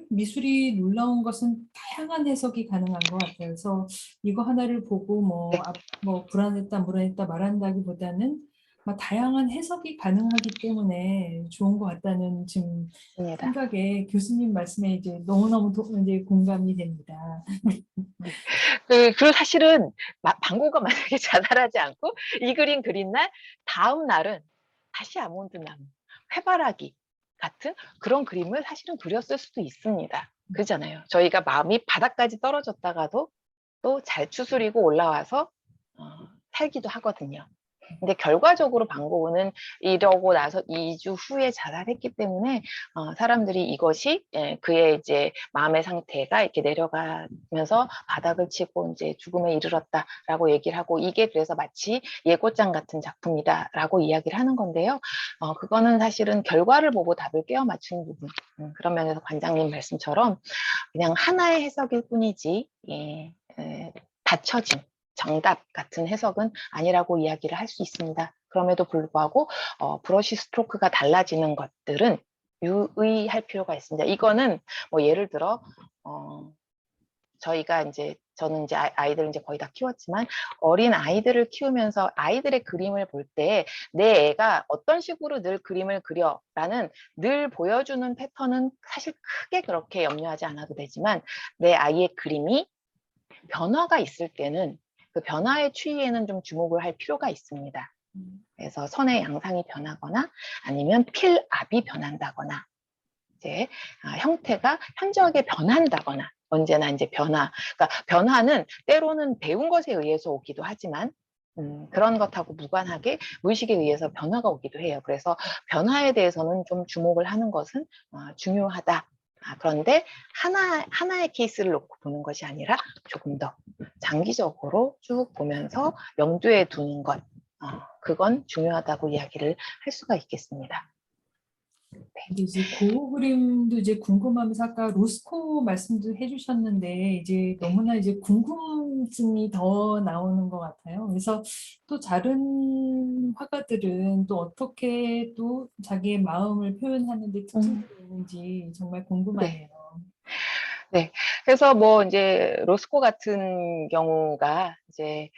미술이 놀라운 것은 다양한 해석이 가능한 것 같아요. 그래서 이거 하나를 보고 네. 뭐 불안했다, 불안했다 말한다기보다는 막 다양한 해석이 가능하기 때문에 좋은 것 같다는 지금 맞습니다. 생각에 교수님 말씀에 이제 너무너무 이제 공감이 됩니다. 네. 그리고 사실은 반 고흐가 만약에 자살하지 않고 이 그림 그린 날 다음 날은 다시 아몬드 나무, 해바라기 같은 그런 그림을 사실은 그렸을 수도 있습니다. 그렇잖아요. 저희가 마음이 바닥까지 떨어졌다가도 또 잘 추스리고 올라와서 살기도 하거든요. 근데 결과적으로 반 고흐는 이러고 나서 2주 후에 자살했기 때문에 사람들이 이것이 그의 이제 마음의 상태가 이렇게 내려가면서 바닥을 치고 이제 죽음에 이르렀다라고 얘기를 하고 이게 그래서 마치 예고장 같은 작품이다라고 이야기를 하는 건데요. 그거는 사실은 결과를 보고 답을 꿰어 맞추는 부분. 그런 면에서 관장님 말씀처럼 그냥 하나의 해석일 뿐이지 받쳐진 정답 같은 해석은 아니라고 이야기를 할 수 있습니다. 그럼에도 불구하고 브러쉬 스트로크가 달라지는 것들은 유의할 필요가 있습니다. 이거는 뭐 예를 들어 저는 이제 아이들 이제 거의 다 키웠지만 어린 아이들을 키우면서 아이들의 그림을 볼 때 내 애가 어떤 식으로 늘 그림을 그려라는 늘 보여주는 패턴은 사실 크게 그렇게 염려하지 않아도 되지만 내 아이의 그림이 변화가 있을 때는 그 변화의 추이에는 좀 주목을 할 필요가 있습니다. 그래서 선의 양상이 변하거나 아니면 필압이 변한다거나 이제 형태가 현저하게 변한다거나 언제나 이제 그러니까 변화는 때로는 배운 것에 의해서 오기도 하지만 그런 것하고 무관하게 무의식에 의해서 변화가 오기도 해요. 그래서 변화에 대해서는 좀 주목을 하는 것은 중요하다. 그런데 하나의 케이스를 놓고 보는 것이 아니라 조금 더 장기적으로 쭉 보면서 염두에 두는 것, 그건 중요하다고 이야기를 할 수가 있겠습니다. 근데 이제 그 그림도 이제 궁금하면서 아까 로스코 말씀도 해주셨는데 이제 네. 너무나 이제 궁금증이 더 나오는 것 같아요. 그래서 또 다른 화가들은 또 어떻게 또 자기의 마음을 표현하는 데 음, 특징들이 있는지 정말 네. 궁금하네요. 네. 그래서 뭐 이제 로스코 같은 경우가 이제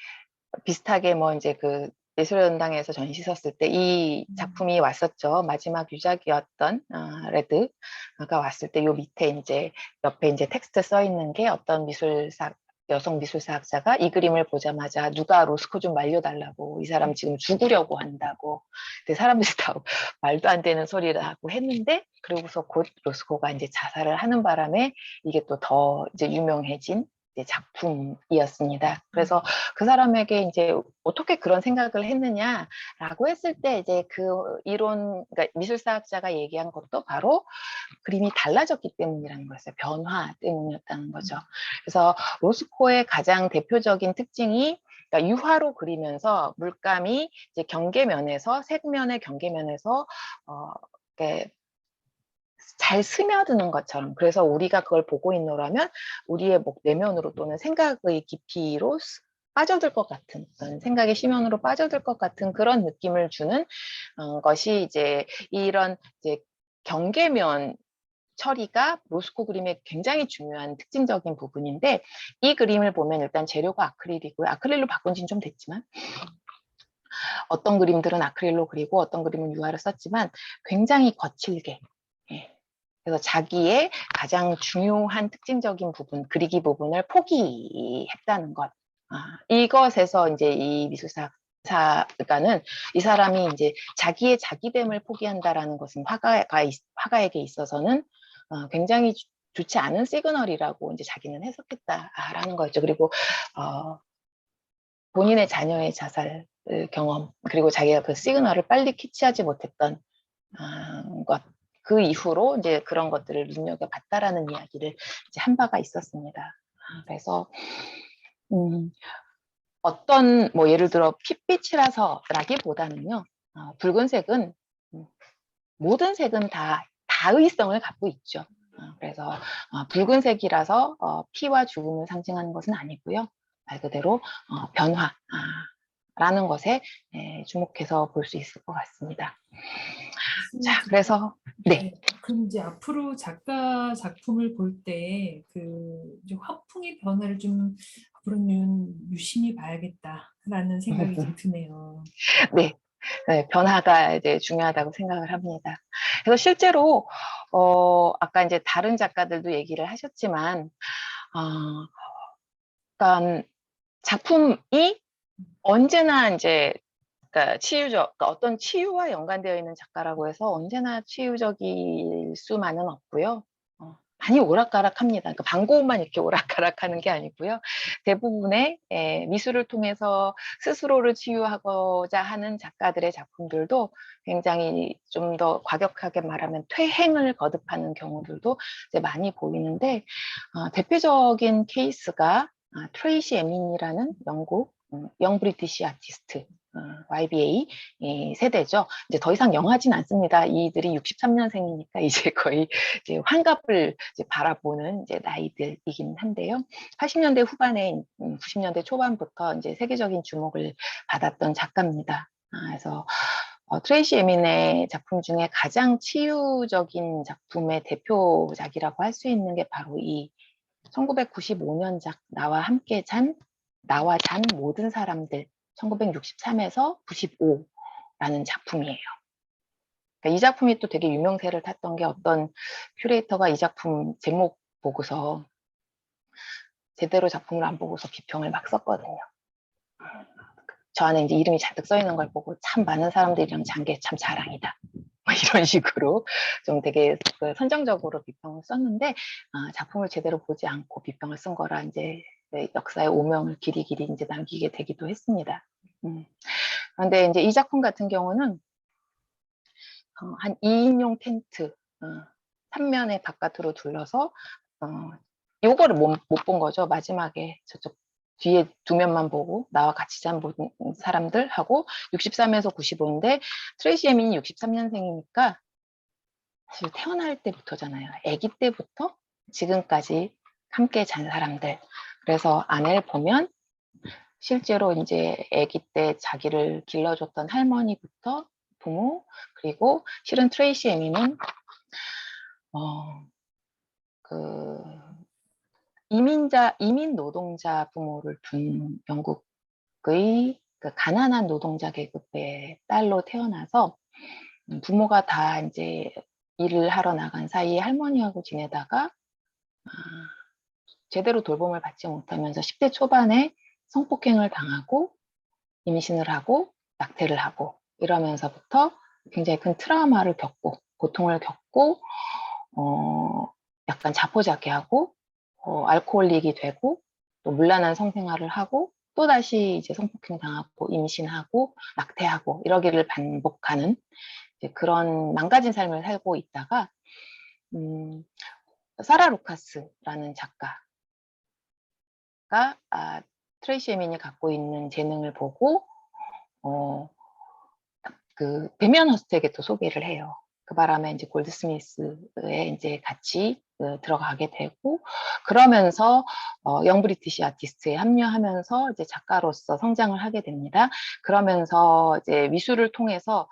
비슷하게 뭐 이제 그 예술연당에서 전시 섰을 때 이 음, 작품이 왔었죠. 마지막 유작이었던 레드가 왔을 때 요 밑에 이제 옆에 이제 텍스트 써 있는 게 어떤 여성 미술사학자가 이 그림을 보자마자 누가 로스코 좀 말려달라고 이 사람 지금 죽으려고 한다고 근데 사람들이 다 말도 안 되는 소리를 하고 했는데 그러고서 곧 로스코가 이제 자살을 하는 바람에 이게 또 더 이제 유명해진 이제 작품이었습니다. 그래서 그 사람에게 이제 어떻게 그런 생각을 했느냐라고 했을 때 이제 그 이론, 그러니까 미술사학자가 얘기한 것도 바로 그림이 달라졌기 때문이라는 거였어요. 변화 때문이었다는 거죠. 그래서 로스코의 가장 대표적인 특징이 그러니까 유화로 그리면서 물감이 이제 경계면에서 색면의 경계면에서 이렇게 잘 스며드는 것처럼 그래서 우리가 그걸 보고 있노라면 우리의 내면으로 또는 생각의 깊이로 빠져들 것 같은 어떤 생각의 심연으로 빠져들 것 같은 그런 느낌을 주는 것이 이제 이런 이제 경계면 처리가 로스코 그림의 굉장히 중요한 특징적인 부분인데 이 그림을 보면 일단 재료가 아크릴이고요. 아크릴로 바꾼 지는 좀 됐지만 어떤 그림들은 아크릴로 그리고 어떤 그림은 유화를 썼지만 굉장히 거칠게 예. 그래서 자기의 가장 중요한 특징적인 부분, 그리기 부분을 포기했다는 것. 이것에서 이제 이 미술사가는 이 사람이 이제 자기의 자기됨을 포기한다라는 것은 화가에게 있어서는 굉장히 좋지 않은 시그널이라고 이제 자기는 해석했다라는 거였죠. 그리고 본인의 자녀의 자살 경험 그리고 자기가 그 시그널을 빨리 캐치하지 못했던 것, 그 이후로 이제 그런 것들을 눈여겨봤다라는 이야기를 이제 한 바가 있었습니다. 그래서 음, 어떤 뭐 예를 들어 핏빛이라서라기보다는요, 붉은색은 모든 색은 다 다의성을 갖고 있죠. 그래서 붉은색이라서 피와 죽음을 상징하는 것은 아니고요. 말 그대로 변화라는 것에 주목해서 볼 수 있을 것 같습니다. 자, 있으시죠? 그래서 네. 네. 그럼 이제 앞으로 작가 작품을 볼 때 그 화풍의 변화를 좀 앞으로는 유심히 봐야겠다라는 생각이 좀 드네요. 네, 네, 변화가 이제 중요하다고 생각을 합니다. 그래서 실제로 아까 이제 다른 작가들도 얘기를 하셨지만, 어, 그러니까 작품이 언제나 이제 그러니까 그러니까 어떤 치유와 연관되어 있는 작가라고 해서 언제나 치유적일 수만은 없고요. 많이 오락가락합니다. 그러니까 방고만 이렇게 오락가락하는 게 아니고요. 대부분의 미술을 통해서 스스로를 치유하고자 하는 작가들의 작품들도 굉장히 좀 더 과격하게 말하면 퇴행을 거듭하는 경우들도 이제 많이 보이는데 대표적인 케이스가 트레이시 에민이라는 영국 영 브리티시 아티스트 YBA 세대죠. 이제 더 이상 영하진 않습니다. 이들이 63년생이니까 이제 거의 이제 환갑을 이제 바라보는 이제 나이들이긴 한데요. 80년대 후반에 90년대 초반부터 이제 세계적인 주목을 받았던 작가입니다. 그래서 트레이시 에민의 작품 중에 가장 치유적인 작품의 대표작이라고 할 수 있는 게 바로 이 1995년작 나와 잔 모든 사람들 1963에서 95라는 작품이에요. 그러니까 이 작품이 또 되게 유명세를 탔던 게 어떤 큐레이터가 이 작품 제목 보고서 제대로 작품을 안 보고서 비평을 막 썼거든요. 저 안에 이제 이름이 잔뜩 써 있는 걸 보고 참 많은 사람들이랑 잔 게 참 자랑이다. 뭐 이런 식으로 좀 되게 선정적으로 비평을 썼는데 작품을 제대로 보지 않고 비평을 쓴 거라 이제 역사의 오명을 길이길이 이제 남기게 되기도 했습니다. 그런데 이제 이 작품 같은 경우는 한 2인용 텐트 3면의 바깥으로 둘러서 요거를 못 본 거죠. 마지막에 저쪽 뒤에 두 면만 보고 나와 같이 잔 모든 사람들 하고 63에서 95인데 트레이시 에민이 63년생이니까 사실 태어날 때부터잖아요. 아기 때부터 지금까지 함께 잔 사람들. 그래서 아내를 보면 실제로 이제 아기 때 자기를 길러줬던 할머니부터 부모, 그리고 실은 트레이시 에미는 그 이민 노동자 부모를 둔 영국의 그 가난한 노동자 계급의 딸로 태어나서 부모가 다 이제 일을 하러 나간 사이에 할머니하고 지내다가 제대로 돌봄을 받지 못하면서 10대 초반에 성폭행을 당하고 임신을 하고 낙태를 하고 이러면서부터 굉장히 큰 트라우마를 겪고 고통을 겪고 약간 자포자기하고 알코올릭이 되고 또 문란한 성생활을 하고 또다시 이제 성폭행 당하고 임신하고 낙태하고 이러기를 반복하는 이제 그런 망가진 삶을 살고 있다가 사라 루카스라는 작가가 트레이시 에민이 갖고 있는 재능을 보고 그 데미안 허스트에게 또 소개를 해요. 그 바람에 이제 골드스미스에 이제 같이 들어가게 되고 그러면서 영 브리티시 아티스트에 합류하면서 이제 작가로서 성장을 하게 됩니다. 그러면서 이제 미술을 통해서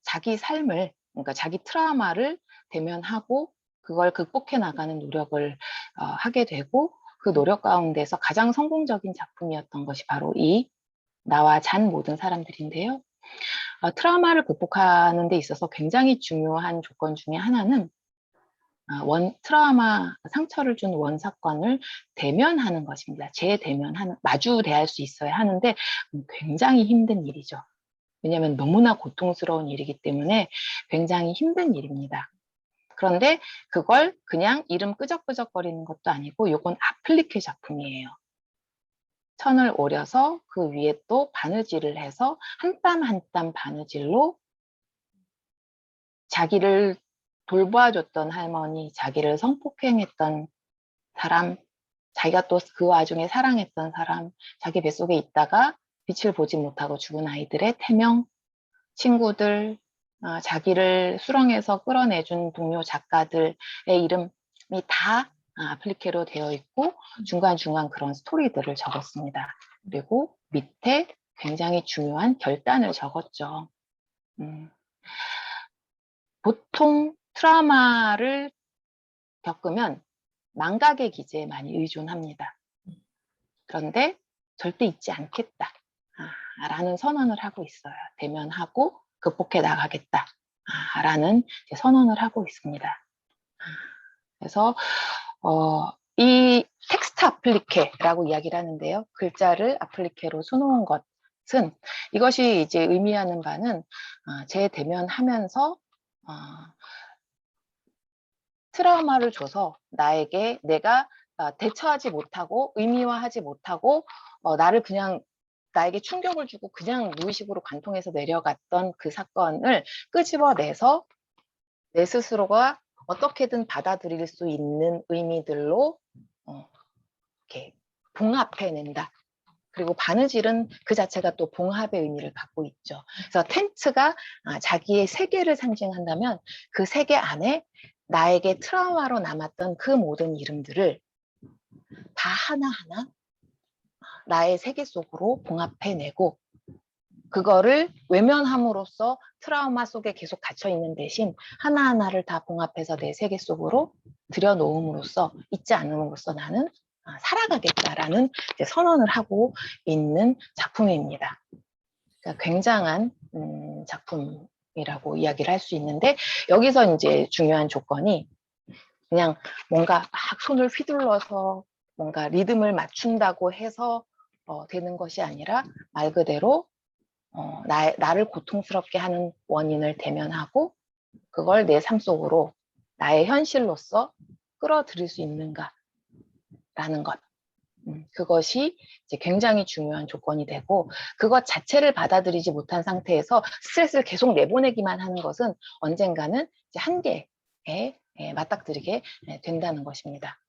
자기 삶을 그러니까 자기 트라우마를 대면하고 그걸 극복해 나가는 노력을 하게 되고 그 노력 가운데서 가장 성공적인 작품이었던 것이 바로 이 나와 잔 모든 사람들인데요. 트라우마를 극복하는 데 있어서 굉장히 중요한 조건 중에 하나는 트라우마, 상처를 준 원사건을 대면하는 것입니다. 재대면하는, 마주 대할 수 있어야 하는데 굉장히 힘든 일이죠. 왜냐하면 너무나 고통스러운 일이기 때문에 굉장히 힘든 일입니다. 그런데 그걸 그냥 이름 끄적끄적거리는 것도 아니고 이건 아플리케 작품이에요. 천을 오려서 그 위에 또 바느질을 해서 한 땀 한 땀 바느질로 자기를 돌봐줬던 할머니, 자기를 성폭행했던 사람, 자기가 또 그 와중에 사랑했던 사람, 자기 뱃속에 있다가 빛을 보지 못하고 죽은 아이들의 태명, 친구들, 자기를 수렁에서 끌어내준 동료 작가들의 이름이 다 아플리케로 되어 있고 중간중간 그런 스토리들을 적었습니다. 그리고 밑에 굉장히 중요한 결단을 적었죠. 보통 트라우마를 겪으면 망각의 기제에 많이 의존합니다. 그런데 절대 잊지 않겠다 라는 선언을 하고 있어요. 대면하고 극복해 나가겠다 라는 선언을 하고 있습니다. 그래서 이 텍스트 아플리케라고 이야기를 하는데요. 글자를 아플리케로 수놓은 것은 이것이 이제 의미하는 바는 재대면하면서 트라우마를 줘서 나에게 내가 대처하지 못하고 의미화하지 못하고 나를 그냥 나에게 충격을 주고 그냥 무의식으로 관통해서 내려갔던 그 사건을 끄집어내서 내 스스로가 어떻게든 받아들일 수 있는 의미들로 이렇게 봉합해낸다. 그리고 바느질은 그 자체가 또 봉합의 의미를 갖고 있죠. 그래서 텐트가 자기의 세계를 상징한다면 그 세계 안에 나에게 트라우마로 남았던 그 모든 이름들을 다 하나하나 나의 세계 속으로 봉합해내고 그거를 외면함으로써 트라우마 속에 계속 갇혀있는 대신 하나하나를 다 봉합해서 내 세계 속으로 들여놓음으로써 잊지 않음으로써 나는 살아가겠다라는 선언을 하고 있는 작품입니다. 그러니까 굉장한 작품이라고 이야기를 할 수 있는데 여기서 이제 중요한 조건이 그냥 뭔가 막 손을 휘둘러서 뭔가 리듬을 맞춘다고 해서 되는 것이 아니라 말 그대로 나를 고통스럽게 하는 원인을 대면하고 그걸 내 삶 속으로 나의 현실로서 끌어들일 수 있는가라는 것. 그것이 이제 굉장히 중요한 조건이 되고 그것 자체를 받아들이지 못한 상태에서 스트레스를 계속 내보내기만 하는 것은 언젠가는 이제 한계에 맞닥뜨리게 된다는 것입니다.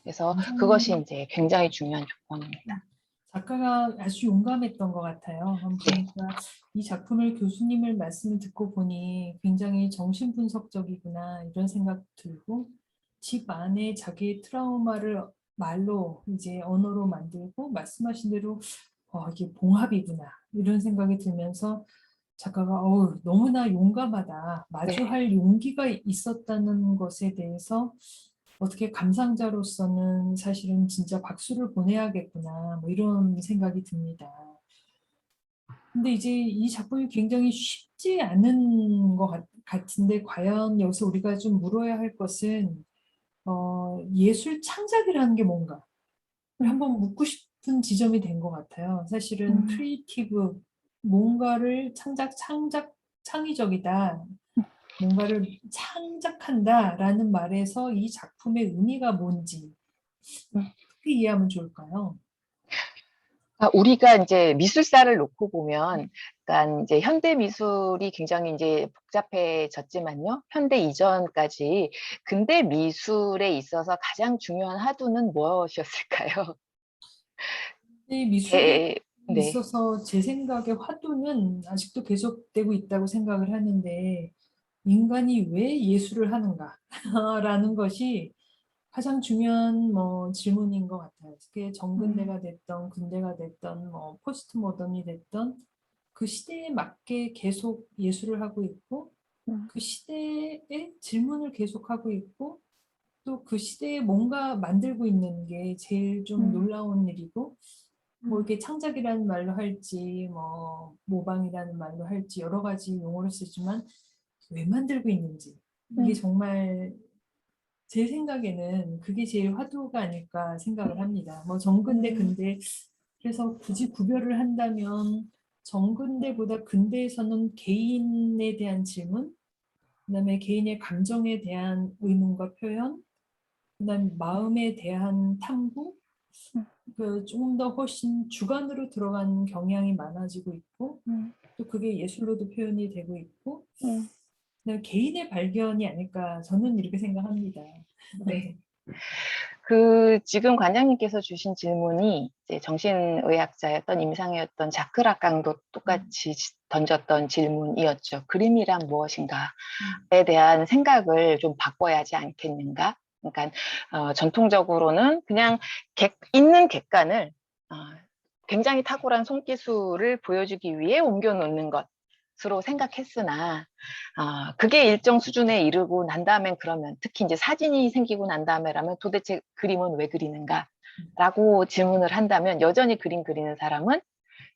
그래서 그것이 이제 굉장히 중요한 조건입니다. 작가가 아주 용감했던 것 같아요. 네, 보니까 이 작품을 교수님을 말씀을 듣고 보니 굉장히 정신분석적이구나 이런 생각 들고 집 안에 자기의 트라우마를 말로 이제 언어로 만들고 말씀하신 대로 이게 봉합이구나 이런 생각이 들면서 작가가 너무나 용감하다 네. 마주할 용기가 있었다는 것에 대해서 어떻게 감상자로서는 사실은 진짜 박수를 보내야겠구나, 뭐 이런 생각이 듭니다. 근데 이제 이 작품이 굉장히 쉽지 않은 것 같은데, 과연 여기서 우리가 좀 물어야 할 것은, 예술 창작이라는 게 뭔가? 한번 묻고 싶은 지점이 된 것 같아요. 사실은 음, 크리에이티브, 뭔가를 창의적이다. 뭔가를 창작한다라는 말에서 이 작품의 의미가 뭔지 음. 어떻게 이해하면 좋을까요? 우리가 이제 미술사를 놓고 보면, 그러니까 이제 현대 미술이 굉장히 이제 복잡해졌지만요. 현대 이전까지 근대 미술에 있어서 가장 중요한 화두는 무엇이었을까요? 이 미술에 개, 네. 있어서 제 생각에 화두는 아직도 계속되고 있다고 생각을 하는데 인간이 왜 예술을 하는가라는 것이 가장 중요한 질문인 것 같아요. 그게 음, 정근대가 됐던 근대가 됐던 포스트 모던이 됐던 그 시대에 맞게 계속 예술을 하고 있고 음, 그 시대의 질문을 계속하고 있고 또 그 시대에 뭔가 만들고 있는 게 제일 좀 음, 놀라운 일이고 뭐 음, 이게 창작이라는 말로 할지 뭐 모방이라는 말로 할지 여러 가지 용어를 쓰지만 왜 만들고 있는지 이게 음, 정말 제 생각에는 그게 제일 화두가 아닐까 생각을 합니다. 뭐 정근대 음, 근대 그래서 굳이 구별을 한다면 정근대보다 근대에서는 개인에 대한 질문, 그다음에 개인의 감정에 대한 의문과 표현, 그다음 마음에 대한 탐구, 그 조금 더 훨씬 주관으로 들어간 경향이 많아지고 있고, 음, 또 그게 예술로도 표현이 되고 있고, 음, 그다음에 개인의 발견이 아닐까 저는 이렇게 생각합니다. 네. 지금 관장님께서 주신 질문이 이제 정신의학자였던 임상이었던 자크라강도 똑같이 던졌던 질문이었죠. 그림이란 무엇인가에 대한 생각을 좀 바꿔야 하지 않겠는가? 그러니까 전통적으로는 그냥 있는 객관을 어, 굉장히 탁월한 손기술을 보여주기 위해 옮겨놓는 것으로 생각했으나 그게 일정 수준에 이르고 난 다음엔 그러면 특히 이제 사진이 생기고 난 다음에라면 도대체 그림은 왜 그리는가? 라고 질문을 한다면 여전히 그림 그리는 사람은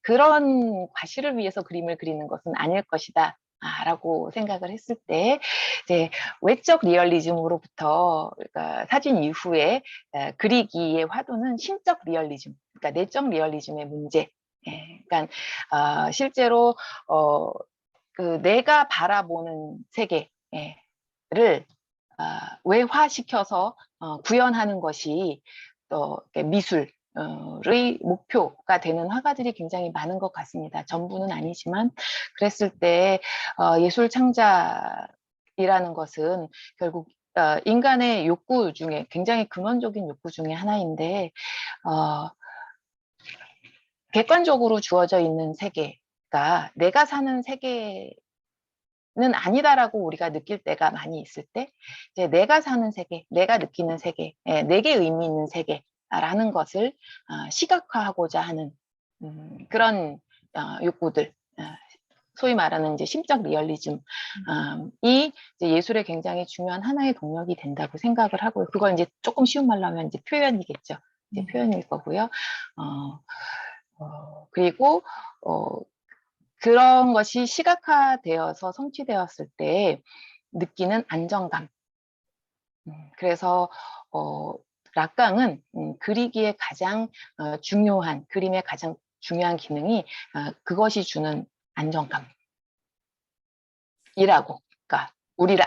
그런 과시를 위해서 그림을 그리는 것은 아닐 것이다. 라고 생각을 했을 때, 이제 외적 리얼리즘으로부터 그러니까 사진 이후에 그리기의 화두는 심적 리얼리즘, 그러니까 내적 리얼리즘의 문제. 예, 그러니까 실제로 어, 내가 바라보는 세계를 외화시켜서 구현하는 것이 또 미술의 목표가 되는 화가들이 굉장히 많은 것 같습니다. 전부는 아니지만 그랬을 때 예술 창작이라는 것은 결국 인간의 욕구 중에 굉장히 근원적인 욕구 중에 하나인데 어, 객관적으로 주어져 있는 세계가 내가 사는 세계 는 아니다라고 우리가 느낄 때가 많이 있을 때, 이제 내가 사는 세계, 내가 느끼는 세계, 내게 의미 있는 세계라는 것을 시각화하고자 하는 그런 욕구들, 소위 말하는 이제 심적 리얼리즘이 이제 예술의 굉장히 중요한 하나의 동력이 된다고 생각을 하고요. 그걸 이제 조금 쉬운 말로 하면 이제 표현이겠죠. 이제 표현일 거고요. 그리고 어, 그런 것이 시각화되어서 성취되었을 때 느끼는 안정감. 그래서 어, 락강은 그리기에 가장 중요한 그림의 가장 중요한 기능이 그것이 주는 안정감이라고. 그러니까 우리를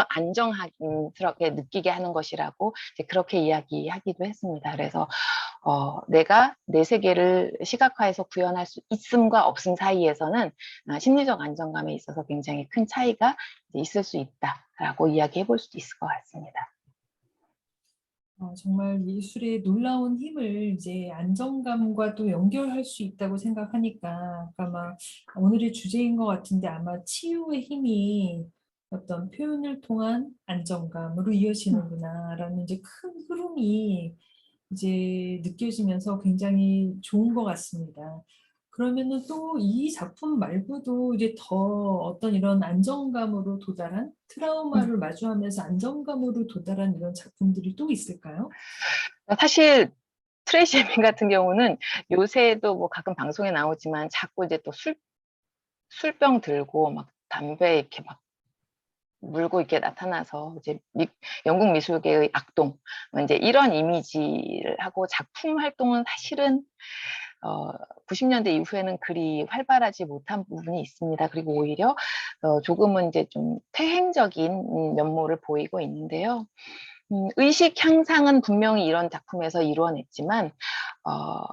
안정스럽게 느끼게 하는 것이라고 이제 그렇게 이야기하기도 했습니다. 그래서 내가 내 세계를 시각화해서 구현할 수 있음과 없음 사이에서는 심리적 안정감에 있어서 굉장히 큰 차이가 있을 수 있다라고 이야기해 볼 수도 있을 것 같습니다. 정말 미술의 놀라운 힘을 이제 안정감과 또 연결할 수 있다고 생각하니까 아마 오늘의 주제인 것 같은데 아마 치유의 힘이 어떤 표현을 통한 안정감으로 이어지는구나라는 이제 큰 흐름이 이제 느껴지면서 굉장히 좋은 것 같습니다. 그러면은 또 이 작품 말고도 이제 더 어떤 이런 안정감으로 도달한 음. 트라우마를 마주하면서 안정감으로 도달한 이런 작품들이 또 있을까요? 사실 트레이시 에민 같은 경우는 요새도 뭐 가끔 방송에 나오지만 자꾸 이제 또 술병 들고 막 담배 이렇게 막 물고 이렇게 나타나서 이제 영국 미술계의 악동, 이제 이런 이미지를 하고 작품 활동은 사실은 90년대 이후에는 그리 활발하지 못한 부분이 있습니다. 그리고 오히려 조금은 이제 좀 퇴행적인 면모를 보이고 있는데요. 의식 향상은 분명히 이런 작품에서 이루어냈지만 어,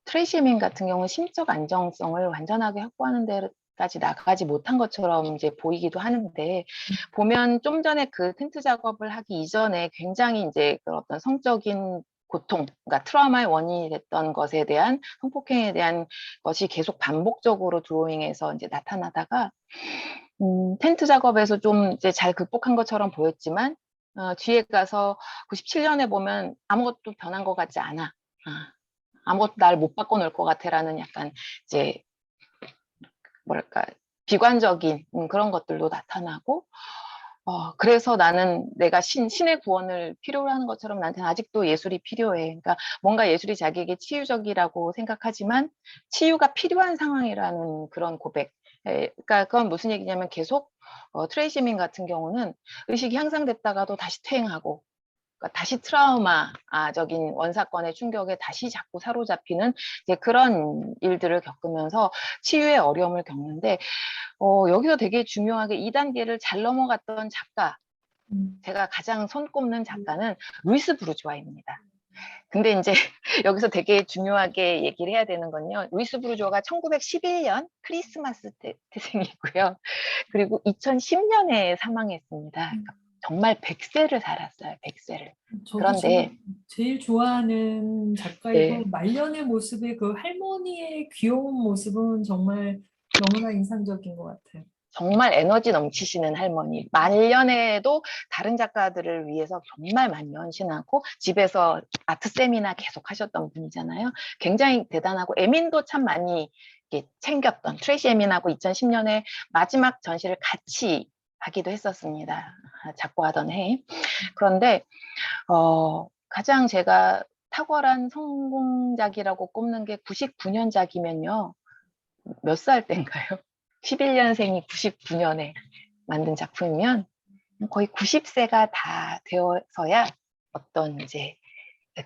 트레이시 에민 같은 경우는 심적 안정성을 완전하게 확보하는 데까지 나가지 못한 것처럼 이제 보이기도 하는데, 보면 좀 전에 그 텐트 작업을 하기 이전에 굉장히 이제 그 어떤 성적인 고통, 그러니까 트라우마의 원인이 됐던 것에 대한 성폭행에 대한 것이 계속 반복적으로 드로잉에서 이제 나타나다가 텐트 작업에서 좀 이제 잘 극복한 것처럼 보였지만 뒤에 가서 97년에 보면 아무것도 변한 것 같지 않아. 아무것도 날 못 바꿔놓을 것 같아라는 약간 이제 뭐랄까 비관적인 그런 것들도 나타나고, 그래서 나는 내가 신의 구원을 필요로 하는 것처럼 나한테는 아직도 예술이 필요해. 그러니까 뭔가 예술이 자기에게 치유적이라고 생각하지만 치유가 필요한 상황이라는 그런 고백. 그러니까 그건 무슨 얘기냐면 계속 트레이시 민 같은 경우는 의식이 향상됐다가도 다시 퇴행하고, 그러니까 다시 트라우마적인 원사건의 충격에 다시 자꾸 사로잡히는 이제 그런 일들을 겪으면서 치유의 어려움을 겪는데, 여기서 되게 중요하게 2단계를 잘 넘어갔던 작가, 음. 제가 가장 손꼽는 작가는 루이스 부르주아입니다. 근데 이제 여기서 되게 중요하게 얘기를 해야 되는 건요. 루이스 부르주아가 1911년 크리스마스 태생이고요. 그리고 2010년에 사망했습니다. 그러니까 정말 100세를 살았어요. 100세를. 저도 그런데 제일 좋아하는 작가이고 네, 말년의 모습의 그 할머니의 귀여운 모습은 정말 너무나 인상적인 것 같아요. 정말 에너지 넘치시는 할머니. 말년에도 다른 작가들을 위해서 정말 많이 헌신하고 집에서 아트 세미나 계속 하셨던 분이잖아요. 굉장히 대단하고 에민도 참 많이 이렇게 챙겼던, 트레이시 에민하고 2010년에 마지막 전시를 같이 하기도 했었습니다. 작고하던 해. 그런데 가장 제가 탁월한 성공작이라고 꼽는 게 99년작이면요. 몇 살 때인가요? 11년생이 99년에 만든 작품이면 거의 90세가 다 되어서야 어떤 이제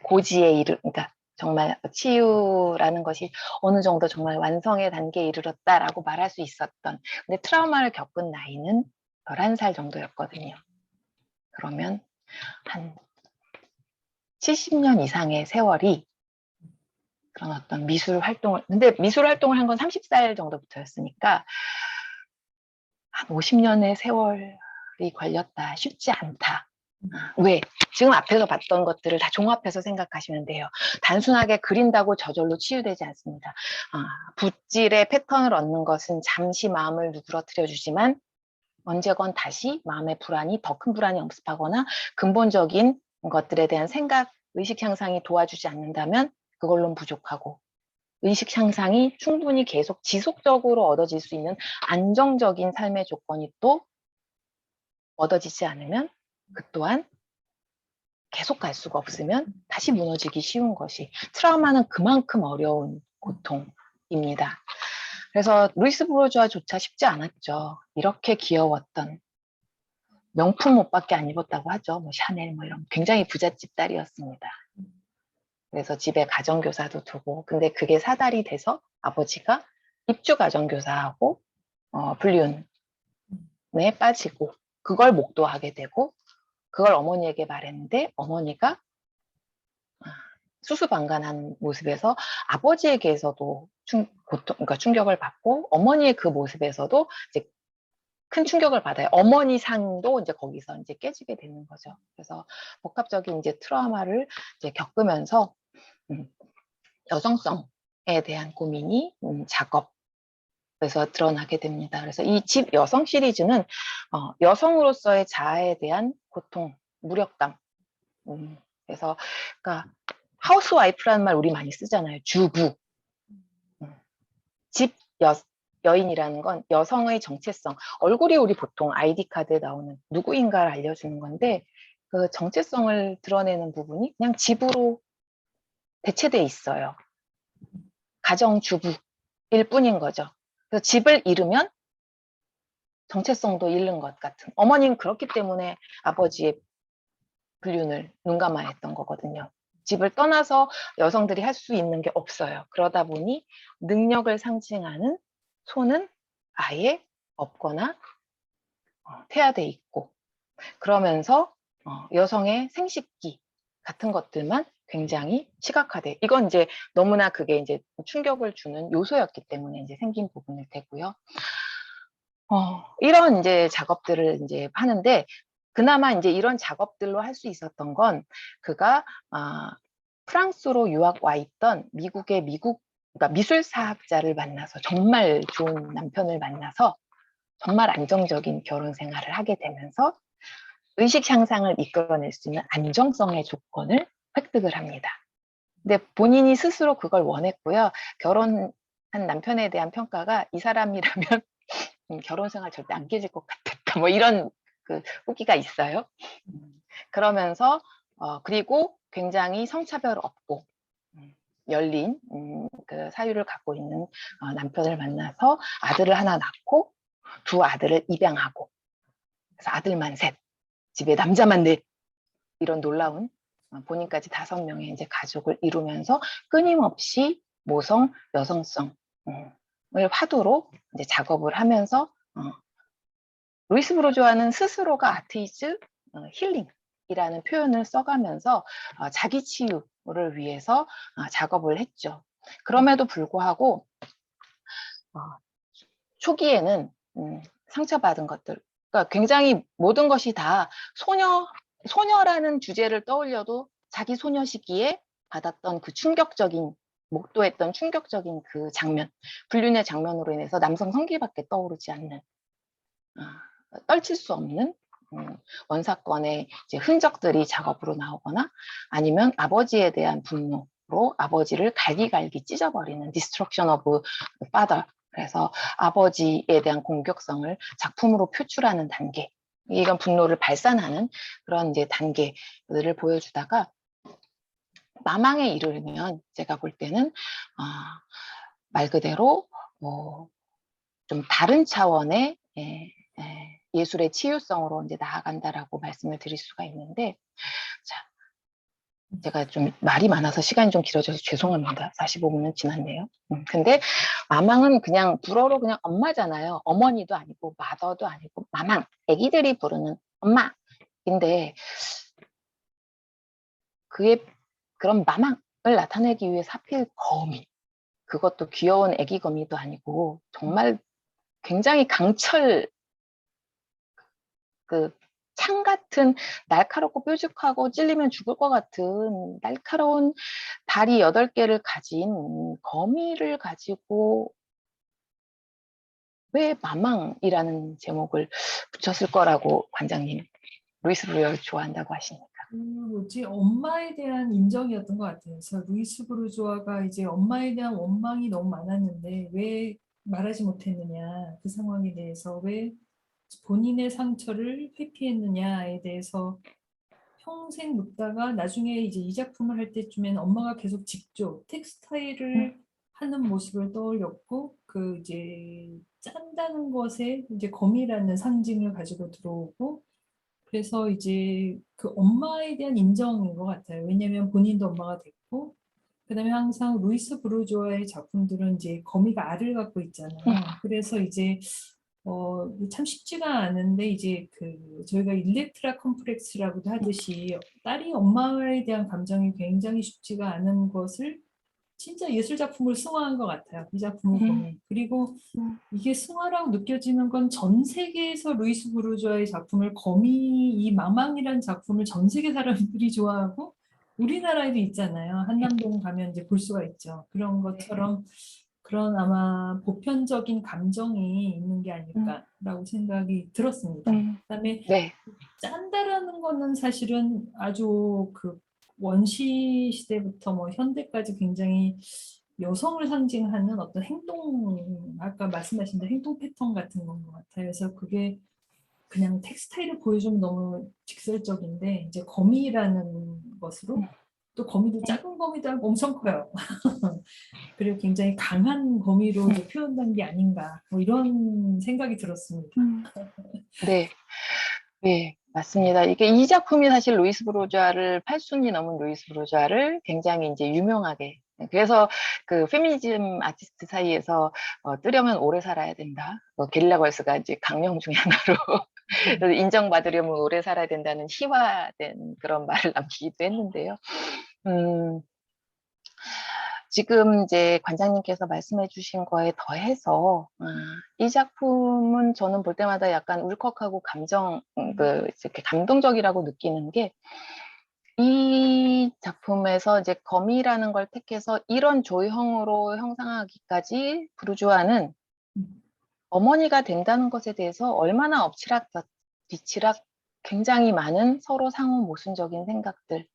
고지에 그러니까 정말 치유라는 것이 어느 정도 정말 완성의 단계에 이르렀다라고 말할 수 있었던, 근데 트라우마를 겪은 나이는 11살 정도였거든요. 그러면 한 70년 이상의 세월이 그런 어떤 미술 활동을, 근데 미술 활동을 한 건 30살 정도부터였으니까 한 50년의 세월이 걸렸다. 쉽지 않다. 왜? 지금 앞에서 봤던 것들을 다 종합해서 생각하시면 돼요. 단순하게 그린다고 저절로 치유되지 않습니다. 붓질의 패턴을 얻는 것은 잠시 마음을 누그러뜨려 주지만 언제건 다시 마음의 불안이, 더 큰 불안이 엄습하거나 근본적인 것들에 대한 생각, 의식 향상이 도와주지 않는다면 그걸로는 부족하고, 의식 향상이 충분히 계속 지속적으로 얻어질 수 있는 안정적인 삶의 조건이 또 얻어지지 않으면 그 또한 계속 갈 수가 없으면 다시 무너지기 쉬운 것이, 트라우마는 그만큼 어려운 고통입니다. 그래서 루이스 브로주아조차 쉽지 않았죠. 이렇게 귀여웠던, 명품 옷밖에 안 입었다고 하죠. 뭐 샤넬 뭐 이런 굉장히 부잣집 딸이었습니다. 그래서 집에 가정교사도 두고, 근데 그게 사달이 돼서 아버지가 입주 가정교사하고 불륜에 빠지고 그걸 목도하게 되고, 그걸 어머니에게 말했는데 어머니가 수수방관한 모습에서 아버지에게서도 그러니까 충격을 받고, 어머니의 그 모습에서도 이제 큰 충격을 받아요. 어머니 상도 이제 거기서 이제 깨지게 되는 거죠. 그래서 복합적인 이제 트라우마를 이제 겪으면서 여성성에 대한 고민이 작업에서 드러나게 됩니다. 그래서 이 집 여성 시리즈는 여성으로서의 자아에 대한 고통, 무력감. 그래서 그러니까 하우스와이프라는 말 우리 많이 쓰잖아요. 주부. 집 여인이라는 건 여성의 정체성. 얼굴이 우리 보통 아이디 카드에 나오는 누구인가를 알려주는 건데 그 정체성을 드러내는 부분이 그냥 집으로 대체돼 있어요. 가정주부일 뿐인 거죠. 그래서 집을 잃으면 정체성도 잃는 것 같은. 어머니는 그렇기 때문에 아버지의 불륜을 눈감아했던 거거든요. 집을 떠나서 여성들이 할 수 있는 게 없어요. 그러다 보니 능력을 상징하는 손은 아예 없거나 퇴화돼 있고, 그러면서 여성의 생식기 같은 것들만 굉장히 시각화돼. 이건 이제 너무나 그게 이제 충격을 주는 요소였기 때문에 이제 생긴 부분일 테고요. 이런 이제 작업들을 이제 하는데, 그나마 이제 이런 작업들로 할 수 있었던 건 그가 프랑스로 유학 와 있던 그러니까 미술사학자를 만나서 정말 좋은 남편을 만나서 정말 안정적인 결혼 생활을 하게 되면서 의식 향상을 이끌어낼 수 있는 안정성의 조건을 획득을 합니다. 근데 본인이 스스로 그걸 원했고요. 결혼한 남편에 대한 평가가 이 사람이라면 결혼 생활 절대 안 깨질 것 같았다. 뭐 이런 그 후기가 있어요. 그러면서 그리고 굉장히 성차별 없고 열린 그 사유를 갖고 있는 남편을 만나서 아들을 하나 낳고 두 아들을 입양하고, 그래서 아들만 셋, 집에 남자만 넷, 이런 놀라운 본인까지 5명의 이제 가족을 이루면서 끊임없이 모성, 여성성을 화두로 이제 작업을 하면서 루이스 브루조아는 스스로가 아테이즈 힐링이라는 표현을 써가면서 자기 치유를 위해서 작업을 했죠. 그럼에도 불구하고 초기에는 상처받은 것들, 그러니까 굉장히 모든 것이 다 소녀라는 주제를 떠올려도 자기 소녀 시기에 받았던 그 충격적인, 목도했던 충격적인 그 장면, 불륜의 장면으로 인해서 남성 성기밖에 떠오르지 않는, 떨칠 수 없는 원사건의 이제 흔적들이 작업으로 나오거나, 아니면 아버지에 대한 분노로 아버지를 갈기갈기 찢어버리는 Destruction of Father. 그래서 아버지에 대한 공격성을 작품으로 표출하는 단계, 이건 분노를 발산하는 그런 이제 단계들을 보여주다가 마망에 이르면 제가 볼 때는 말 그대로 좀 다른 차원의 예술의 치유성으로 이제 나아간다라고 말씀을 드릴 수가 있는데, 자, 제가 좀 말이 많아서 시간이 좀 길어져서 죄송합니다. 45분은 지났네요. 근데 마망은 그냥 불어로 그냥 엄마잖아요. 어머니도 아니고 마더도 아니고 마망, 애기들이 부르는 엄마인데, 그의 그런 마망을 나타내기 위해서 하필 거미, 그것도 귀여운 애기 거미도 아니고 정말 굉장히 강철, 그 창 같은, 날카롭고 뾰족하고 찔리면 죽을 것 같은 날카로운 다리 8개를 가진 거미를 가지고 왜 마망이라는 제목을 붙였을 거라고 관장님, 루이스 브루어를 좋아한다고 하시니까. 뭐지, 엄마에 대한 인정이었던 것 같아요. 그래서 루이스 브루조아가 이제 엄마에 대한 원망이 너무 많았는데 왜 말하지 못했느냐, 그 상황에 대해서 왜 본인의 상처를 회피했느냐에 대해서 평생 묻다가 나중에 이제 이 작품을 할 때쯤엔 엄마가 계속 직접 텍스타일을 하는 모습을 떠올렸고, 그 이제 짠다는 것에 이제 검이라는 상징을 가지고 들어오고, 그래서 이제 그 엄마에 대한 인정인 것 같아요. 왜냐하면 본인도 엄마가 됐고, 그다음에 항상 루이스 브루조아의 작품들은 이제 거미가 알을 갖고 있잖아요. 그래서 이제 참 쉽지가 않은데 이제 그 저희가 일렉트라 컴플렉스라고도 하듯이 딸이 엄마에 대한 감정이 굉장히 쉽지가 않은 것을 진짜 예술 작품을 승화한 것 같아요. 이 작품을 보면. 그리고 이게 승화라고 느껴지는 건 전 세계에서 루이스 부르주아의 작품을 거미 이 마망이라는 작품을 전 세계 사람들이 좋아하고 우리나라에도 있잖아요. 한남동 가면 이제 볼 수가 있죠. 그런 것처럼 그런 아마 보편적인 감정이 있는 게 아닐까라고 생각이 들었습니다. 그다음에 네. 짠다라는 거는 사실은 아주 그 원시 시대부터 뭐 현대까지 굉장히 여성을 상징하는 어떤 행동, 아까 말씀하신 대로 행동 패턴 같은 건 것 같아요. 그래서 그게 그냥 텍스타일을 보여주면 너무 직설적인데 이제 거미라는 것으로 또 거미도 작은 거미도 아니고 엄청 커요. 그리고 굉장히 강한 거미로 이제 표현된 게 아닌가 뭐 이런 생각이 들었습니다. 네. 네, 맞습니다. 이게 이 작품이 사실 루이스 브로주아를 8순이 넘은 루이스 브로주아를 굉장히 이제 유명하게 그래서 그 페미니즘 아티스트 사이에서 뜨려면 오래 살아야 된다. 게릴라 걸스가 이제 강령 중에 하나로 인정받으려면 오래 살아야 된다는 희화된 그런 말을 남기기도 했는데요. 지금 이제 관장님께서 말씀해 주신 거에 더해서 이 작품은 저는 볼 때마다 약간 울컥하고 이렇게 감동적이라고 느끼는 게 이 작품에서 이제 거미라는 걸 택해서 이런 조형으로 형상하기까지 부르주아는 어머니가 된다는 것에 대해서 얼마나 엎치락 뒤치락 굉장히 많은 서로 상호 모순적인 생각들.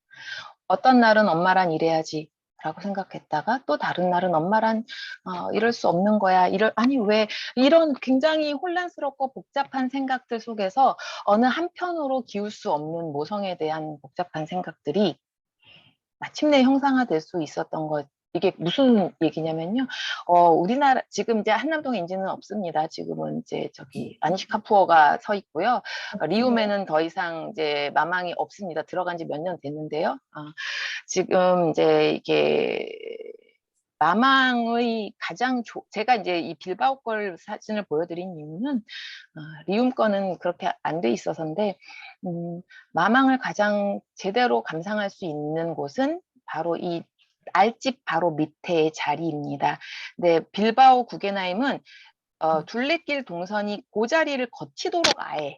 어떤 날은 엄마란 이래야지 라고 생각했다가 또 다른 날은 엄마란 이럴 수 없는 거야. 아니 왜 이런 굉장히 혼란스럽고 복잡한 생각들 속에서 어느 한편으로 기울 수 없는 모성에 대한 복잡한 생각들이 마침내 형상화될 수 있었던 것. 이게 무슨 얘기냐면요. 우리나라 지금 이제 한남동에 인지는 없습니다. 지금은 이제 저기 아니시 카푸어가 서 있고요. 리움에는 더 이상 이제 마망이 없습니다. 들어간 지 몇 년 됐는데요. 지금 이제 이게 마망의 가장 제가 이제 이 빌바오 걸 사진을 보여드린 이유는 리움 거는 그렇게 안 돼 있어서인데 마망을 가장 제대로 감상할 수 있는 곳은 바로 이 알집 바로 밑에의 자리입니다. 근데 빌바오 구겐하임은 둘레길 동선이 그 자리를 거치도록 아예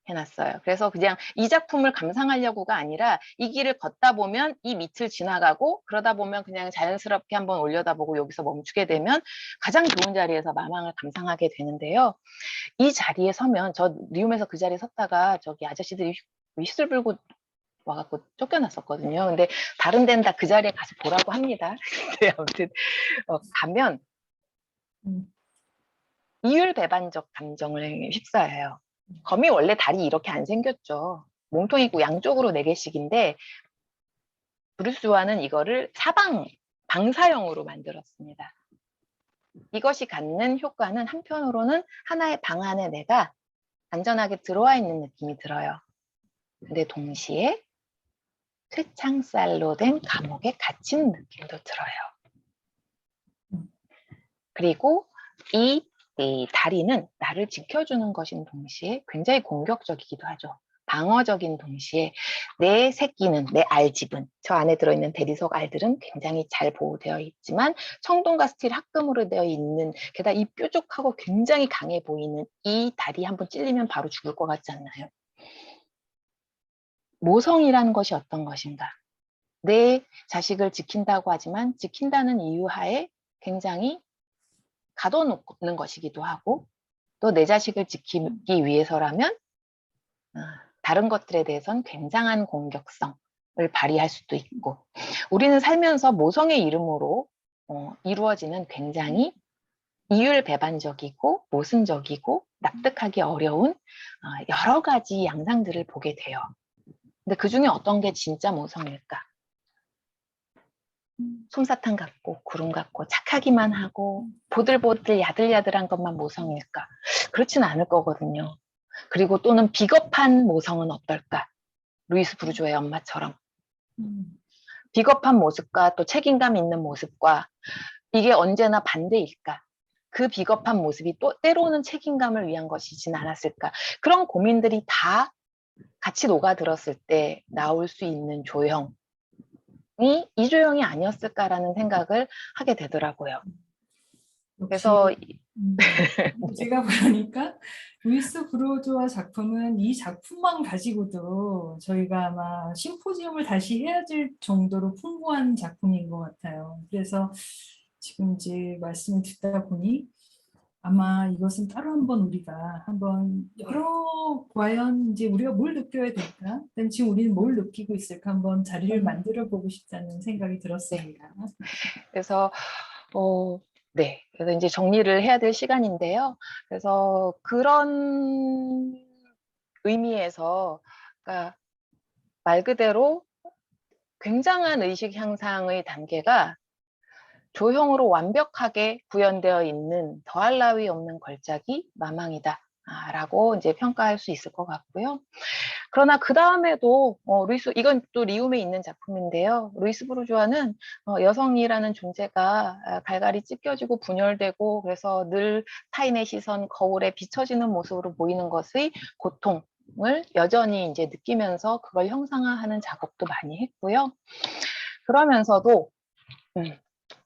해놨어요. 그래서 그냥 이 작품을 감상하려고가 아니라 이 길을 걷다 보면 이 밑을 지나가고 그러다 보면 그냥 자연스럽게 한번 올려다보고 여기서 멈추게 되면 가장 좋은 자리에서 마망을 감상하게 되는데요. 이 자리에 서면 저 리움에서 그 자리에 섰다가 저기 아저씨들이 휘슬 불고 와갖고 쫓겨났었거든요. 근데 다른 데는 다 그 자리에 가서 보라고 합니다. 근데 아무튼 가면 이율배반적 감정을 휩싸여요. 거미 원래 다리 이렇게 안 생겼죠. 몸통이 있고 양쪽으로 4개씩인데 브루스와는 이거를 방사형으로 만들었습니다. 이것이 갖는 효과는 한편으로는 하나의 방 안에 내가 안전하게 들어와 있는 느낌이 들어요. 근데 동시에 쇠창살로 된 감옥에 갇힌 느낌도 들어요. 그리고 이 다리는 나를 지켜주는 것인 동시에 굉장히 공격적이기도 하죠. 방어적인 동시에 내 새끼는, 내 알집은, 저 안에 들어있는 대리석 알들은 굉장히 잘 보호되어 있지만 청동과 스틸 합금으로 되어 있는, 게다가 이 뾰족하고 굉장히 강해 보이는 이 다리 한번 찔리면 바로 죽을 것 같지 않나요? 모성이라는 것이 어떤 것인가? 내 자식을 지킨다고 하지만 지킨다는 이유 하에 굉장히 가둬놓는 것이기도 하고 또 내 자식을 지키기 위해서라면 다른 것들에 대해서는 굉장한 공격성을 발휘할 수도 있고 우리는 살면서 모성의 이름으로 이루어지는 굉장히 이율배반적이고 모순적이고 납득하기 어려운 여러 가지 양상들을 보게 돼요. 근데 그중에 어떤 게 진짜 모성일까? 솜사탕 같고 구름 같고 착하기만 하고 보들보들 야들야들한 것만 모성일까? 그렇진 않을 거거든요. 그리고 또는 비겁한 모성은 어떨까? 루이스 브루조의 엄마처럼. 비겁한 모습과 또 책임감 있는 모습과 이게 언제나 반대일까? 그 비겁한 모습이 또 때로는 책임감을 위한 것이진 않았을까? 그런 고민들이 다 같이 녹아들었을 때 나올 수 있는 조형. 이조영이 아니었을까라는 생각을 하게 되더라고요. 그래서 역시 제가 보니까 루이스 브로조와 작품은 이 작품만 가지고도 저희가 아마 심포지움을 다시 해야 될 정도로 풍부한 작품인 것 같아요. 그래서 지금 이제 말씀을 듣다 보니 아마 이것은 따로 한번 우리가 한번 여러 과연 이제 우리가 뭘 느껴야 될까? 그다음 지금 우리는 뭘 느끼고 있을까? 한번 자리를 만들어 보고 싶다는 생각이 네. 들었습니다. 그래서 네. 그래서 이제 정리를 해야 될 시간인데요. 그래서 그런 의미에서, 그러니까 말 그대로 굉장한 의식 향상의 단계가 조형으로 완벽하게 구현되어 있는 더할 나위 없는 걸작이 마망이다. 라고 이제 평가할 수 있을 것 같고요. 그러나 그 다음에도 이건 또 리움에 있는 작품인데요. 루이스 부르주아는 여성이라는 존재가 갈갈이 찢겨지고 분열되고 그래서 늘 타인의 시선, 거울에 비춰지는 모습으로 보이는 것의 고통을 여전히 이제 느끼면서 그걸 형상화하는 작업도 많이 했고요. 그러면서도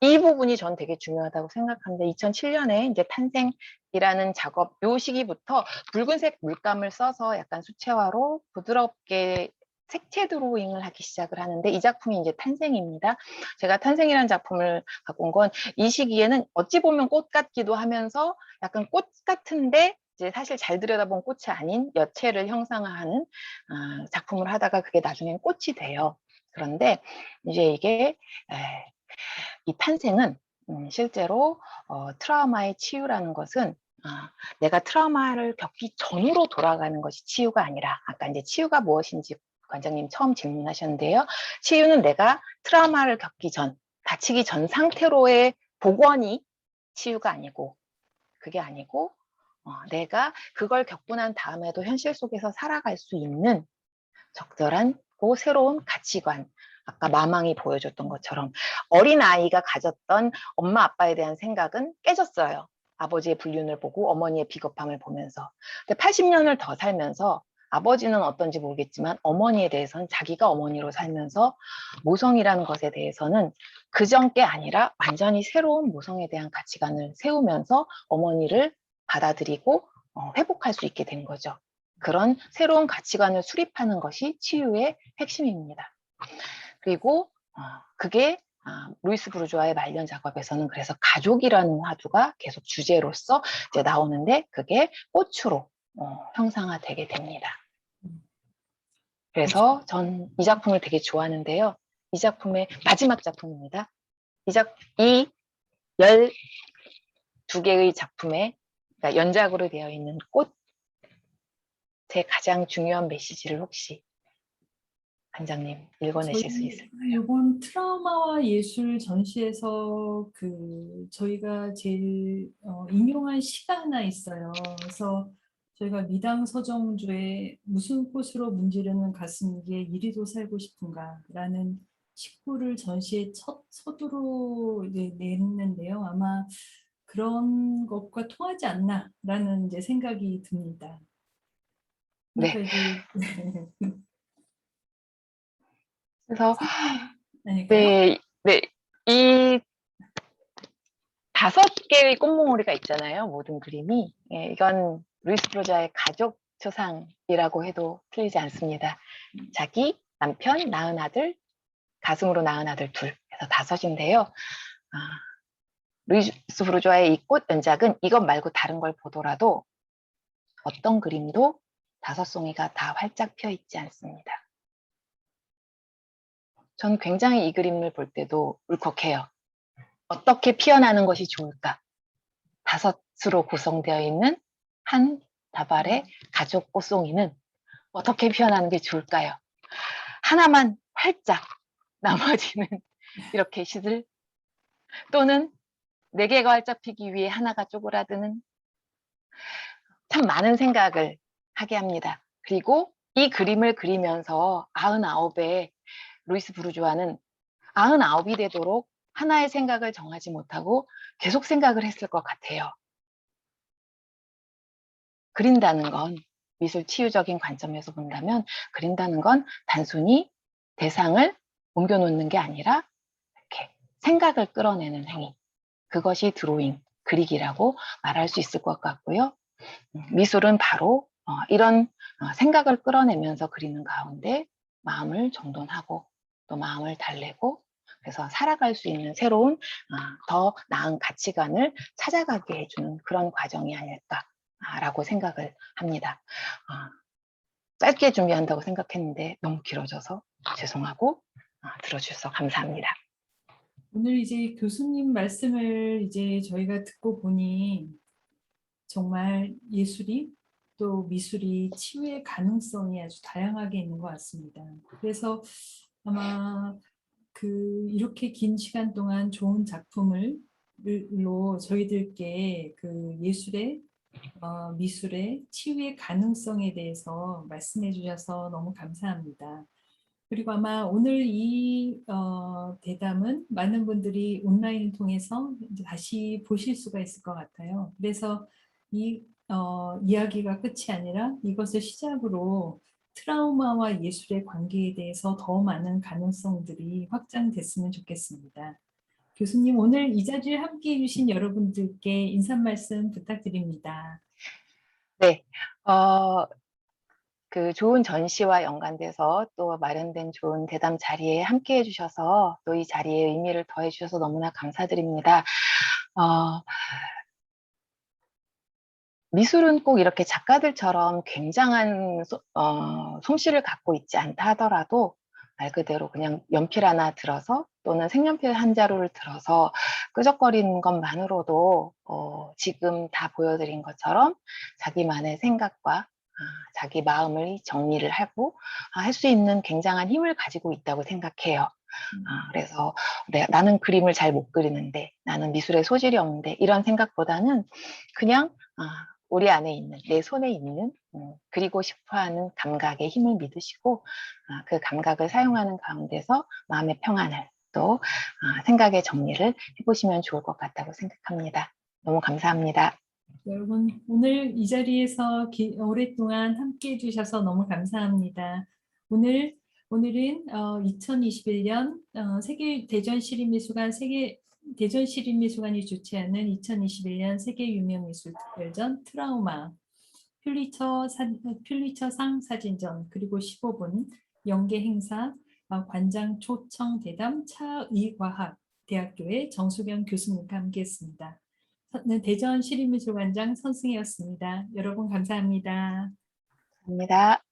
이 부분이 전 되게 중요하다고 생각합니다. 2007년에 이제 탄생이라는 작업, 요 시기부터 붉은색 물감을 써서 약간 수채화로 부드럽게 색채 드로잉을 하기 시작을 하는데 이 작품이 이제 탄생입니다. 제가 탄생이라는 작품을 갖고 온 건 이 시기에는 어찌 보면 꽃 같기도 하면서 약간 꽃 같은데 이제 사실 잘 들여다본 꽃이 아닌 여체를 형상화하는 작품을 하다가 그게 나중엔 꽃이 돼요. 그런데 이제 이게 이 탄생은 실제로 트라우마의 치유라는 것은 내가 트라우마를 겪기 전으로 돌아가는 것이 치유가 아니라 아까 이제 치유가 무엇인지 관장님 처음 질문하셨는데요. 치유는 내가 트라우마를 겪기 전, 다치기 전 상태로의 복원이 치유가 아니고 그게 아니고 내가 그걸 겪고 난 다음에도 현실 속에서 살아갈 수 있는 적절한 새로운 가치관, 아까 마망이 보여줬던 것처럼 어린아이가 가졌던 엄마 아빠에 대한 생각은 깨졌어요. 아버지의 불륜을 보고 어머니의 비겁함을 보면서. 근데 80년을 더 살면서 아버지는 어떤지 모르겠지만 어머니에 대해서는 자기가 어머니로 살면서 모성이라는 것에 대해서는 그전 게 아니라 완전히 새로운 모성에 대한 가치관을 세우면서 어머니를 받아들이고 회복할 수 있게 된 거죠. 그런 새로운 가치관을 수립하는 것이 치유의 핵심입니다. 그리고 그게 루이스 부르주아의 말년 작업에서는 그래서 가족이라는 화두가 계속 주제로서 이제 나오는데 그게 꽃으로 형상화되게 됩니다. 그래서 전 이 작품을 되게 좋아하는데요. 이 작품의 마지막 작품입니다. 이 12개의 작품에 그러니까 연작으로 되어 있는 꽃, 제 가장 중요한 메시지를 혹시 관장님 읽어내실 수 있을까요? 이번 트라우마와 예술 전시에서 저희가 제일 인용한 시가 하나 있어요. 그래서 저희가 미당 서정주의 무슨 꽃으로 문지르는 가슴기에 이리도 살고 싶은가라는 식구를 전시의 첫 서두로 이제 냈는데요. 아마 그런 것과 통하지 않나라는 이제 생각이 듭니다. 네. 그러니까 이제 그래서 아닐까요? 네, 네, 이 5개의 꽃몽오리가 있잖아요. 모든 그림이. 예, 이건 루이스 브로자의 가족 초상이라고 해도 틀리지 않습니다. 자기, 남편, 낳은 아들, 가슴으로 낳은 아들 둘, 해서 5인데요. 루이스 브로자의 이 꽃 연작은 이것 말고 다른 걸 보더라도 어떤 그림도 5송이가 다 활짝 펴 있지 않습니다. 전 굉장히 이 그림을 볼 때도 울컥해요. 어떻게 피어나는 것이 좋을까? 5수로 구성되어 있는 한 다발의 가족 꽃송이는 어떻게 피어나는 게 좋을까요? 하나만 활짝, 나머지는 이렇게 시들, 또는 4개가 활짝 피기 위해 하나가 쪼그라드는, 참 많은 생각을 하게 합니다. 그리고 이 그림을 그리면서 99의 루이스 부르주아는 99이 되도록 하나의 생각을 정하지 못하고 계속 생각을 했을 것 같아요. 그린다는 건 미술 치유적인 관점에서 본다면 그린다는 건 단순히 대상을 옮겨놓는 게 아니라 이렇게 생각을 끌어내는 행위. 그것이 드로잉, 그리기라고 말할 수 있을 것 같고요. 미술은 바로 이런 생각을 끌어내면서 그리는 가운데 마음을 정돈하고 또 마음을 달래고 그래서 살아갈 수 있는 새로운 더 나은 가치관을 찾아가게 해주는 그런 과정이 아닐까라고 생각을 합니다. 짧게 준비한다고 생각했는데 너무 길어져서 죄송하고 들어주셔서 감사합니다. 오늘 이제 교수님 말씀을 이제 저희가 듣고 보니 정말 예술이 또 미술이 치유의 가능성이 아주 다양하게 있는 것 같습니다. 그래서 아마 이렇게 긴 시간 동안 좋은 작품을로 저희들께 예술의 미술의 치유의 가능성에 대해서 말씀해 주셔서 너무 감사합니다. 그리고 아마 오늘 이 대담은 많은 분들이 온라인을 통해서 이제 다시 보실 수가 있을 것 같아요. 그래서 이 이야기가 끝이 아니라 이것을 시작으로 트라우마와 예술의 관계에 대해서 더 많은 가능성들이 확장됐으면 좋겠습니다. 교수님, 오늘 이 자리에 함께 해주신 여러분들께 인사 말씀 부탁드립니다. 네, 그 좋은 전시와 연관돼서 또 마련된 좋은 대담 자리에 함께 해주셔서 또 이 자리에 의미를 더해주셔서 너무나 감사드립니다. 미술은 꼭 이렇게 작가들처럼 굉장한 솜씨를 갖고 있지 않다 하더라도 말 그대로 그냥 연필 하나 들어서 또는 색연필 한 자루를 들어서 끄적거리는 것만으로도 지금 다 보여드린 것처럼 자기만의 생각과 자기 마음을 정리를 하고 할 수 있는 굉장한 힘을 가지고 있다고 생각해요. 그래서 나는 그림을 잘 못 그리는데 나는 미술에 소질이 없는데 이런 생각보다는 그냥 우리 안에 있는 내 손에 있는 그리고 싶어하는 감각의 힘을 믿으시고 그 감각을 사용하는 가운데서 마음의 평안을 또 생각의 정리를 해보시면 좋을 것 같다고 생각합니다. 너무 감사합니다. 여러분, 오늘 이 자리에서 오랫동안 함께 해주셔서 너무 감사합니다. 오늘은 2021년 대전시립미술관이 주최하는 2021년 세계유명미술특별전 트라우마 퓰리처상 사진전 그리고 15분 연계 행사 관장 초청 대담 차의과학대학교의 정수경 교수님과 함께했습니다. 대전시립미술관장 선승이었습니다. 여러분 감사합니다. 감사합니다.